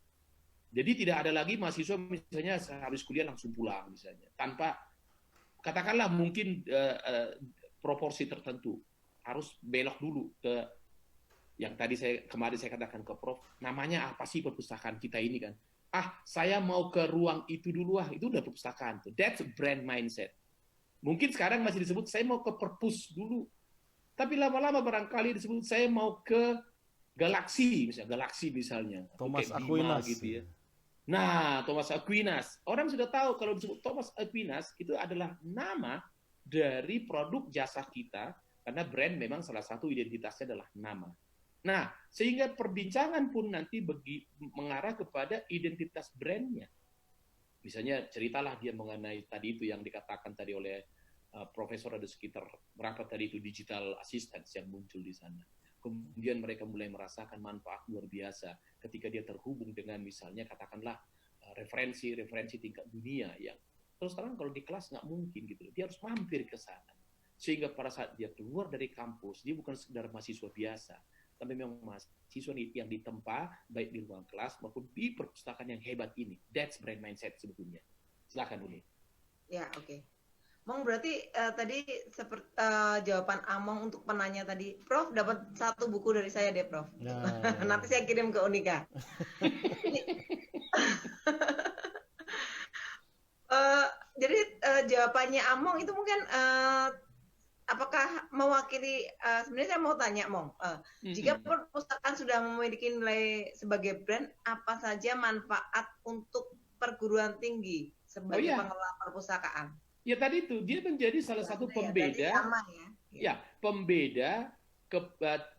Jadi tidak ada lagi mahasiswa misalnya habis kuliah langsung pulang misalnya, tanpa katakanlah mungkin proporsi tertentu, harus belok dulu ke yang tadi kemarin saya katakan ke Prof, namanya apa sih perpustakaan kita ini kan? Saya mau ke ruang itu dulu, itu udah perpustakaan tuh. That's a brand mindset. Mungkin sekarang masih disebut saya mau ke perpus dulu, tapi lama-lama barangkali disebut saya mau ke galaksi misalnya, Thomas Bima, Aquinas gitu ya. Nah, Thomas Aquinas. Orang sudah tahu kalau disebut Thomas Aquinas itu adalah nama dari produk jasa kita, karena brand memang salah satu identitasnya adalah nama. Nah, sehingga perbincangan pun nanti mengarah kepada identitas brandnya. Misalnya ceritalah dia mengenai tadi itu yang dikatakan tadi oleh profesor, ada sekitar berapa tadi itu digital assistants yang muncul di sana. Kemudian mereka mulai merasakan manfaat luar biasa ketika dia terhubung dengan misalnya katakanlah referensi tingkat dunia yang terus terang kalau di kelas nggak mungkin gitu. Dia harus mampir ke sana. Sehingga pada saat dia keluar dari kampus, dia bukan sekedar mahasiswa biasa, tapi memang mahasiswa yang ditempa baik di ruang kelas maupun di perpustakaan yang hebat ini. That's brand mindset sebetulnya. Silakan Uni. Ya, oke. Mong, berarti tadi seperti jawaban Among untuk penanya tadi, Prof dapat satu buku dari saya deh, Prof. Nah. Nanti saya kirim ke Unika. Jadi jawabannya Among itu mungkin apakah mewakili, sebenarnya saya mau tanya Mong, jika perpustakaan sudah memiliki nilai sebagai brand, apa saja manfaat untuk perguruan tinggi sebagai pengelola perpustakaan? Ya tadi itu, dia menjadi salah satu pembeda, pembeda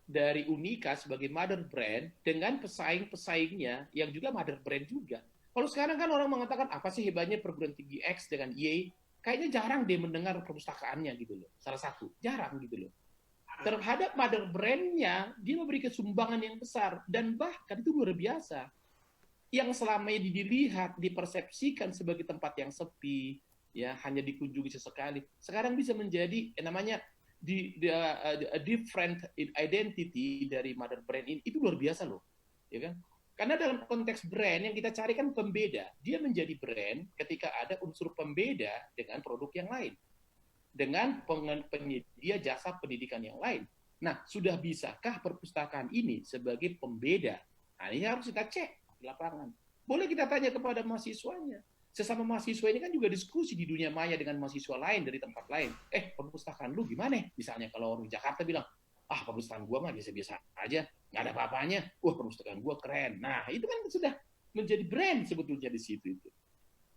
dari Unika sebagai mother brand dengan pesaing-pesaingnya yang juga mother brand juga. Kalau sekarang kan orang mengatakan apa sih hebatnya perguruan tinggi X dengan Y, kayaknya jarang dia mendengar perpustakaannya gitu loh. Salah satu, jarang gitu loh. Terhadap mother brand-nya, dia memberikan sumbangan yang besar dan bahkan itu luar biasa. Yang selama ini dilihat, dipersepsikan sebagai tempat yang sepi, ya hanya dikunjungi sesekali, sekarang bisa menjadi namanya different identity dari mother brand ini, itu luar biasa loh, ya kan? Karena dalam konteks brand yang kita cari kan pembeda, dia menjadi brand ketika ada unsur pembeda dengan produk yang lain, dengan penyedia jasa pendidikan yang lain. Nah, sudah bisakah perpustakaan ini sebagai pembeda? Nah, ini harus kita cek di lapangan. Boleh kita tanya kepada mahasiswanya. Sesama mahasiswa ini kan juga diskusi di dunia maya dengan mahasiswa lain dari tempat lain. Perpustakaan lu gimana? Misalnya kalau orang di Jakarta bilang, perpustakaan gua mah biasa-biasa aja, nggak ada apa-apanya. Perpustakaan gua keren. Nah, itu kan sudah menjadi brand sebetulnya di situ itu.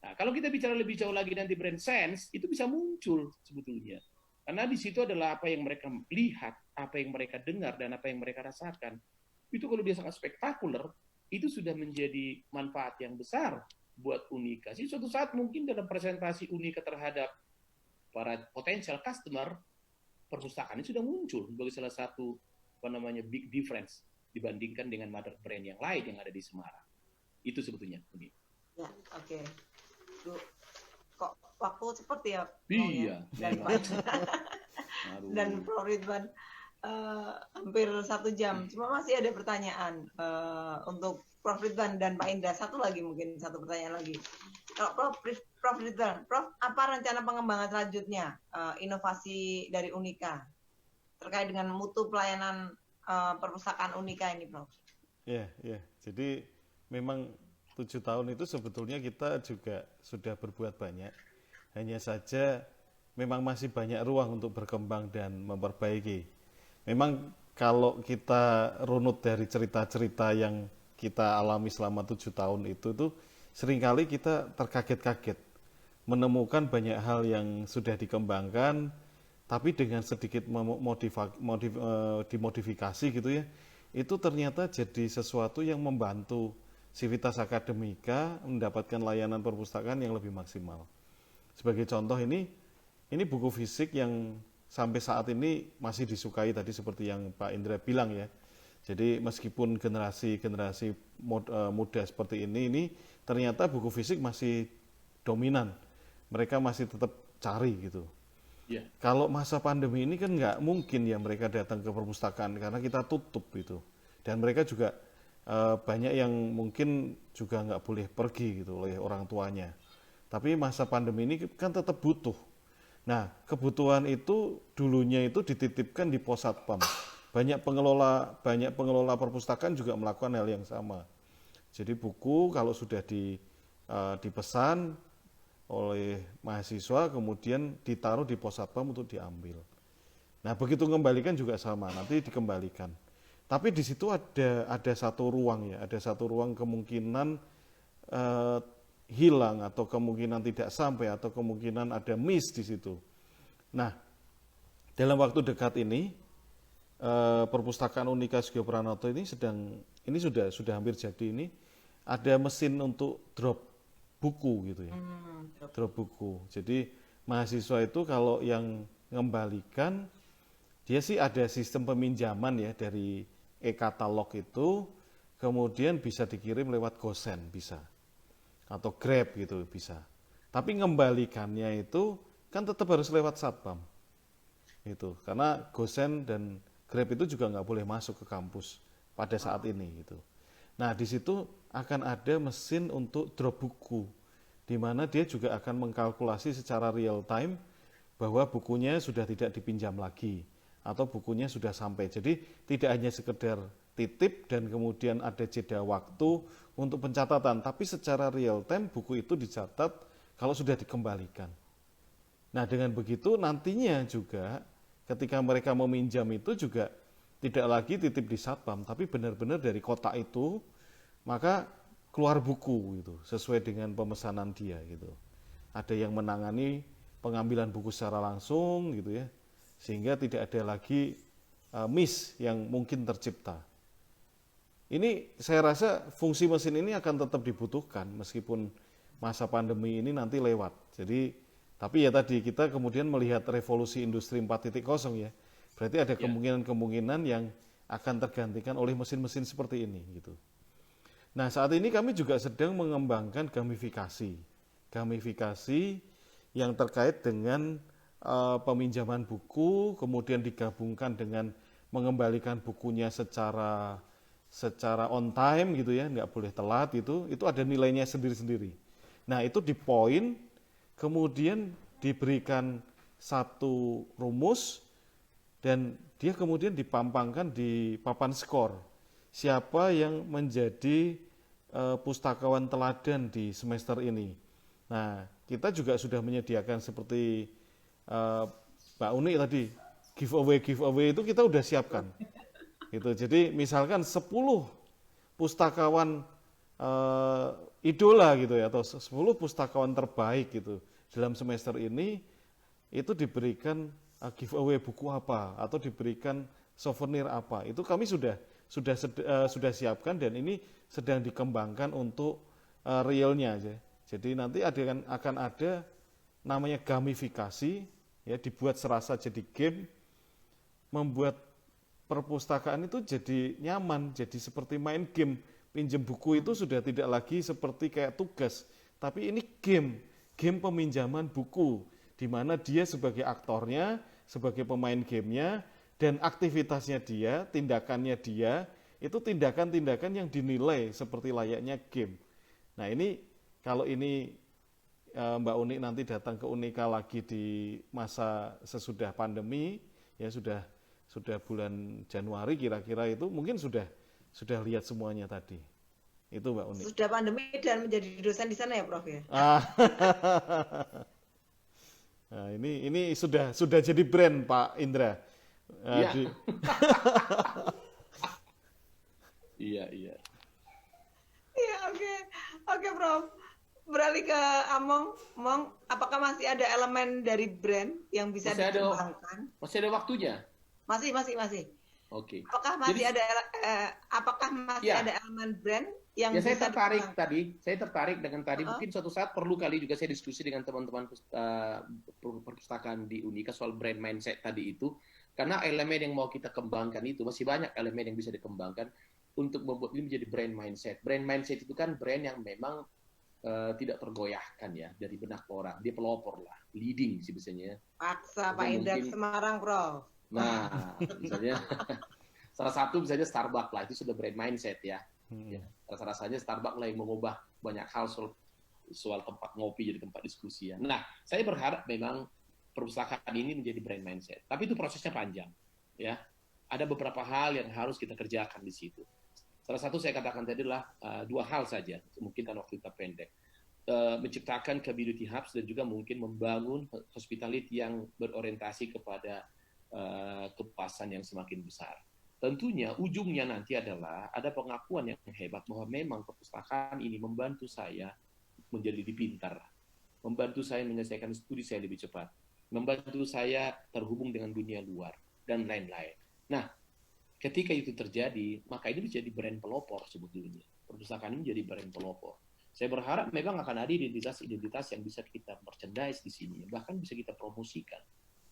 Nah, kalau kita bicara lebih jauh lagi nanti brand sense, itu bisa muncul sebetulnya. Karena di situ adalah apa yang mereka lihat, apa yang mereka dengar, dan apa yang mereka rasakan. Itu kalau dia sangat spektakuler, itu sudah menjadi manfaat yang besar buat Unika. Jadi suatu saat mungkin dalam presentasi Unika terhadap para potensial customer, perpustakaan ini sudah muncul sebagai salah satu big difference dibandingkan dengan mother brand yang lain yang ada di Semarang. Itu sebetulnya. Ya, oke. Kok waktu seperti ya? Iya. Dan Prof Ridwan hampir 1 jam. Cuma masih ada pertanyaan untuk Prof Ridwan dan Pak Indra. Satu pertanyaan lagi. Kalau Prof Ridwan, Prof, apa rencana pengembangan selanjutnya inovasi dari Unika terkait dengan mutu pelayanan perpustakaan Unika ini, Prof? Ya. Jadi memang 7 tahun itu sebetulnya kita juga sudah berbuat banyak. Hanya saja memang masih banyak ruang untuk berkembang dan memperbaiki. Memang kalau kita runut dari cerita-cerita yang kita alami selama 7 tahun itu tuh seringkali kita terkaget-kaget menemukan banyak hal yang sudah dikembangkan, tapi dengan sedikit dimodifikasi gitu ya, itu ternyata jadi sesuatu yang membantu Civitas Akademika mendapatkan layanan perpustakaan yang lebih maksimal. Sebagai contoh ini buku fisik yang sampai saat ini masih disukai tadi seperti yang Pak Indra bilang ya. Jadi meskipun generasi muda seperti ini ternyata buku fisik masih dominan. Mereka masih tetap cari gitu. Yeah. Kalau masa pandemi ini kan nggak mungkin ya mereka datang ke perpustakaan karena kita tutup gitu. Dan mereka juga banyak yang mungkin juga nggak boleh pergi gitu oleh orang tuanya. Tapi masa pandemi ini kan tetap butuh. Nah, kebutuhan itu dulunya itu dititipkan di pos satpam. Banyak pengelola perpustakaan juga melakukan hal yang sama. Jadi buku kalau sudah dipesan oleh mahasiswa kemudian ditaruh di pos satpam untuk diambil. Nah, begitu mengembalikan juga sama, nanti dikembalikan. Tapi di situ ada satu ruang ya, ada satu ruang kemungkinan hilang atau kemungkinan tidak sampai atau kemungkinan ada miss di situ. Nah, dalam waktu dekat ini perpustakaan Unika Sugio Pranoto ini sudah hampir jadi ini ada mesin untuk drop buku gitu ya. Drop buku. Jadi mahasiswa itu kalau yang mengembalikan dia sih ada sistem peminjaman ya dari e-katalog itu, kemudian bisa dikirim lewat GoSend bisa, atau Grab gitu bisa. Tapi ngembalikannya itu kan tetap harus lewat satpam, itu karena GoSend dan Grab itu juga nggak boleh masuk ke kampus pada saat ini gitu. Nah di situ akan ada mesin untuk drop buku, di mana dia juga akan mengkalkulasi secara real time bahwa bukunya sudah tidak dipinjam lagi atau bukunya sudah sampai. Jadi tidak hanya sekedar titip dan kemudian ada jeda waktu untuk pencatatan, tapi secara real time buku itu dicatat kalau sudah dikembalikan. Nah dengan begitu nantinya juga ketika mereka meminjam itu juga tidak lagi titip di satpam, tapi benar-benar dari kotak itu maka keluar buku gitu sesuai dengan pemesanan dia gitu. Ada yang menangani pengambilan buku secara langsung gitu ya, sehingga tidak ada lagi miss yang mungkin tercipta. Ini saya rasa fungsi mesin ini akan tetap dibutuhkan meskipun masa pandemi ini nanti lewat. Jadi tapi ya tadi kita kemudian melihat revolusi industri 4.0 ya. Berarti ada kemungkinan-kemungkinan yang akan tergantikan oleh mesin-mesin seperti ini gitu. Nah, saat ini kami juga sedang mengembangkan gamifikasi. Gamifikasi yang terkait dengan peminjaman buku, kemudian digabungkan dengan mengembalikan bukunya secara on time gitu ya, nggak boleh telat itu ada nilainya sendiri-sendiri. Nah itu di poin, kemudian diberikan satu rumus dan dia kemudian dipampangkan di papan skor. Siapa yang menjadi pustakawan teladan di semester ini. Nah kita juga sudah menyediakan seperti Mbak Uni tadi, giveaway itu kita udah siapkan. Gitu. Jadi misalkan 10 pustakawan idola gitu ya, atau 10 pustakawan terbaik gitu dalam semester ini itu diberikan giveaway buku apa atau diberikan souvenir apa. Itu kami sudah siapkan dan ini sedang dikembangkan untuk realnya aja. Jadi nanti akan ada namanya gamifikasi ya, dibuat serasa jadi game, membuat perpustakaan itu jadi nyaman, jadi seperti main game. Pinjam buku itu sudah tidak lagi seperti kayak tugas, tapi ini game peminjaman buku, di mana dia sebagai aktornya, sebagai pemain gamenya, dan aktivitasnya dia, tindakannya dia, itu tindakan-tindakan yang dinilai seperti layaknya game. Nah ini, kalau ini Mbak Uni nanti datang ke Unika lagi di masa sesudah pandemi, ya sudah bulan Januari kira-kira itu mungkin sudah lihat semuanya tadi. Itu Mbak Uni. Sudah pandemi dan menjadi dosen di sana ya, Prof ya? Ah, nah, ini sudah jadi brand Pak Indra. Iya, Di- iya, iya. Iya, oke. Oke, Prof. Beralih ke Among. Mong, apakah masih ada elemen dari brand yang bisa Masih ada, dikembangkan? masih ada waktunya. Masih. Oke. Apakah masih Jadi, ya, ada elemen brand yang ya saya bisa tertarik dikembangkan? tadi. Saya tertarik dengan tadi. Heeh. Mungkin suatu saat perlu kali juga saya diskusi dengan teman-teman perpustakaan di Unika soal brand mindset tadi itu. Karena elemen yang mau kita kembangkan itu masih banyak elemen yang bisa dikembangkan untuk membuat ini menjadi brand mindset. Brand mindset itu kan brand yang memang tidak tergoyahkan ya dari benak orang. Dia pelopor lah, leading sih biasanya. Paksa Pak Jadi Indra mungkin, Semarang, Prof. nah, misalnya salah satu misalnya Starbucks lah, itu sudah brand mindset ya. Ya, rasa-rasanya Starbucks lah yang mengubah banyak hal soal tempat ngopi jadi tempat diskusi ya. Nah, saya berharap memang perpustakaan ini menjadi brand mindset. Tapi itu prosesnya panjang ya. Ada beberapa hal yang harus kita kerjakan di situ. Salah satu saya katakan tadi adalah dua hal saja, mungkin karena waktu kita pendek. Menciptakan community hubs dan juga mungkin membangun hospitality yang berorientasi kepada kepuasan yang semakin besar. Tentunya ujungnya nanti adalah ada pengakuan yang hebat bahwa memang perpustakaan ini membantu saya menjadi lebih pintar, membantu saya menyelesaikan studi saya lebih cepat, membantu saya terhubung dengan dunia luar, dan lain-lain. Nah, ketika itu terjadi, maka ini menjadi brand pelopor sebetulnya. Perpustakaan ini menjadi brand pelopor. Saya berharap memang akan ada identitas-identitas yang bisa kita merchandise di sini, bahkan bisa kita promosikan.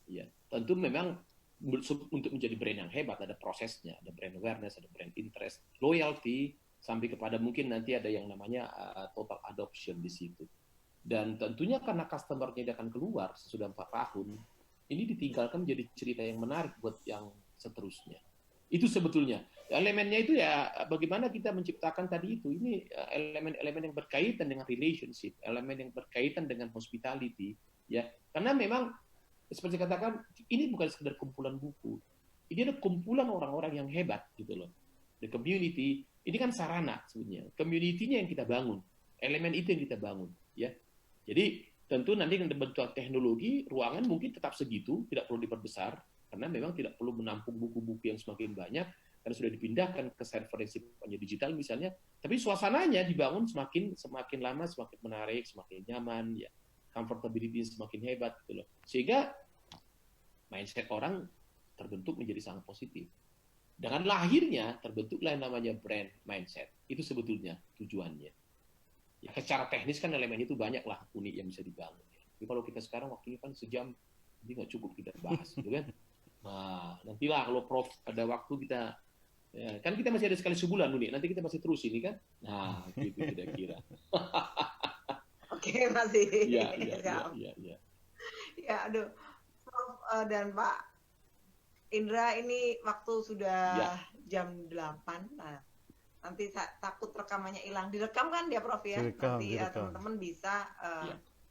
Ya, tentu memang untuk menjadi brand yang hebat ada prosesnya, ada brand awareness, ada brand interest, loyalty, sampai kepada mungkin nanti ada yang namanya total adoption di situ. Dan tentunya karena customer-nya akan keluar sesudah 4 tahun, ini ditinggalkan menjadi cerita yang menarik buat yang seterusnya. Itu sebetulnya elemennya itu ya bagaimana kita menciptakan tadi itu. Ini elemen-elemen yang berkaitan dengan relationship, elemen yang berkaitan dengan hospitality, ya. Karena memang seperti katakan, ini bukan sekedar kumpulan buku. Ini ada kumpulan orang-orang yang hebat gitu loh. The community, ini kan sarana sebenarnya. Community-nya yang kita bangun. Elemen itu yang kita bangun, ya. Jadi tentu nanti dengan bentuk teknologi, ruangan mungkin tetap segitu, tidak perlu diperbesar karena memang tidak perlu menampung buku-buku yang semakin banyak karena sudah dipindahkan ke server yang sifatnya digital misalnya. Tapi suasananya dibangun semakin lama semakin menarik, semakin nyaman, ya. Comfortability semakin hebat gitu loh. Sehingga mindset orang terbentuk menjadi sangat positif. Dengan lahirnya terbentuklah yang namanya brand mindset. Itu sebetulnya tujuannya. Ya, secara teknis kan elemen itu banyak lah unik yang bisa dibangun. Tapi kalau kita sekarang waktunya kan sejam, jadi nggak cukup kita bahas, gitu kan? Nah, nantilah kalau Prof ada waktu kita, ya, kan kita masih ada sekali sebulan unik. Nanti kita masih terus ini kan? Nah, gitu kira-kira. Oke, masih. Iya. Ya, aduh. Prof dan Pak Indra, ini waktu sudah jam 8. Nah, nanti takut rekamannya hilang. Direkam kan ya, Prof ya? Nanti teman-teman bisa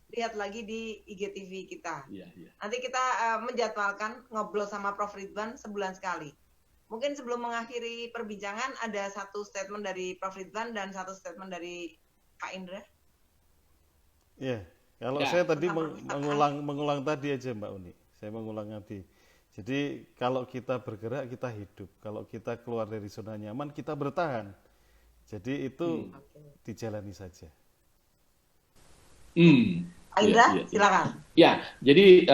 lihat lagi di IGTV kita. Nanti kita menjadwalkan ngobrol sama Prof Ridwan sebulan sekali. Mungkin sebelum mengakhiri perbincangan, ada satu statement dari Prof Ridwan dan satu statement dari Pak Indra. Ya, kalau saya tadi mengulang tadi aja Mbak Uni. Saya mengulang tadi. Jadi kalau kita bergerak kita hidup. Kalau kita keluar dari zona nyaman kita bertahan. Jadi itu dijalani saja. Pak Indra, silakan. Ya, jadi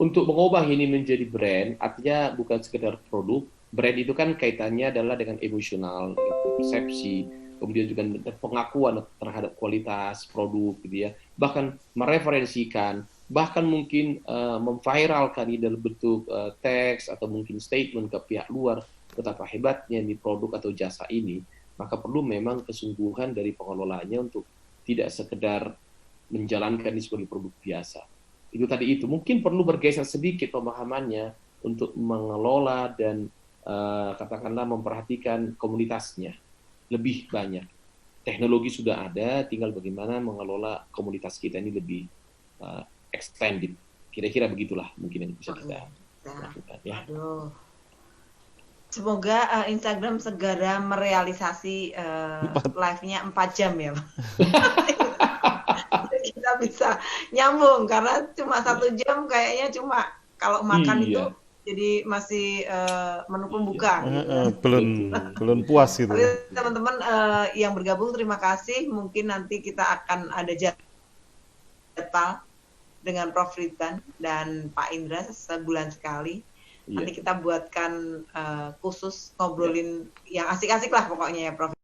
untuk mengubah ini menjadi brand, artinya bukan sekedar produk. Brand itu kan kaitannya adalah dengan emosional, persepsi, kemudian juga pengakuan terhadap kualitas produk, gitu ya. Bahkan mereferensikan, bahkan mungkin memviralkan ini dalam bentuk teks atau mungkin statement ke pihak luar betapa hebatnya di produk atau jasa ini. Maka perlu memang kesungguhan dari pengelolanya untuk tidak sekedar menjalankan ini sebagai produk biasa. Itu tadi itu. Mungkin perlu bergeser sedikit pemahamannya untuk mengelola dan katakanlah memperhatikan komunitasnya lebih banyak. Teknologi sudah ada, tinggal bagaimana mengelola komunitas kita ini lebih extended. Kira-kira begitulah mungkin yang bisa kita lakukan. Ya. Aduh. Semoga Instagram segera merealisasi live-nya 4 jam ya, Pak. Kita bisa nyambung karena cuma 1 jam kayaknya cuma kalau makan itu Iya. jadi masih menu pembuka. Belum puas gitu. Tapi teman-teman yang bergabung terima kasih. Mungkin nanti kita akan ada jadwal dengan Prof. Ridwan dan Pak Indra sebulan sekali. Nanti kita buatkan khusus ngobrolin yang asik-asik lah pokoknya ya Prof.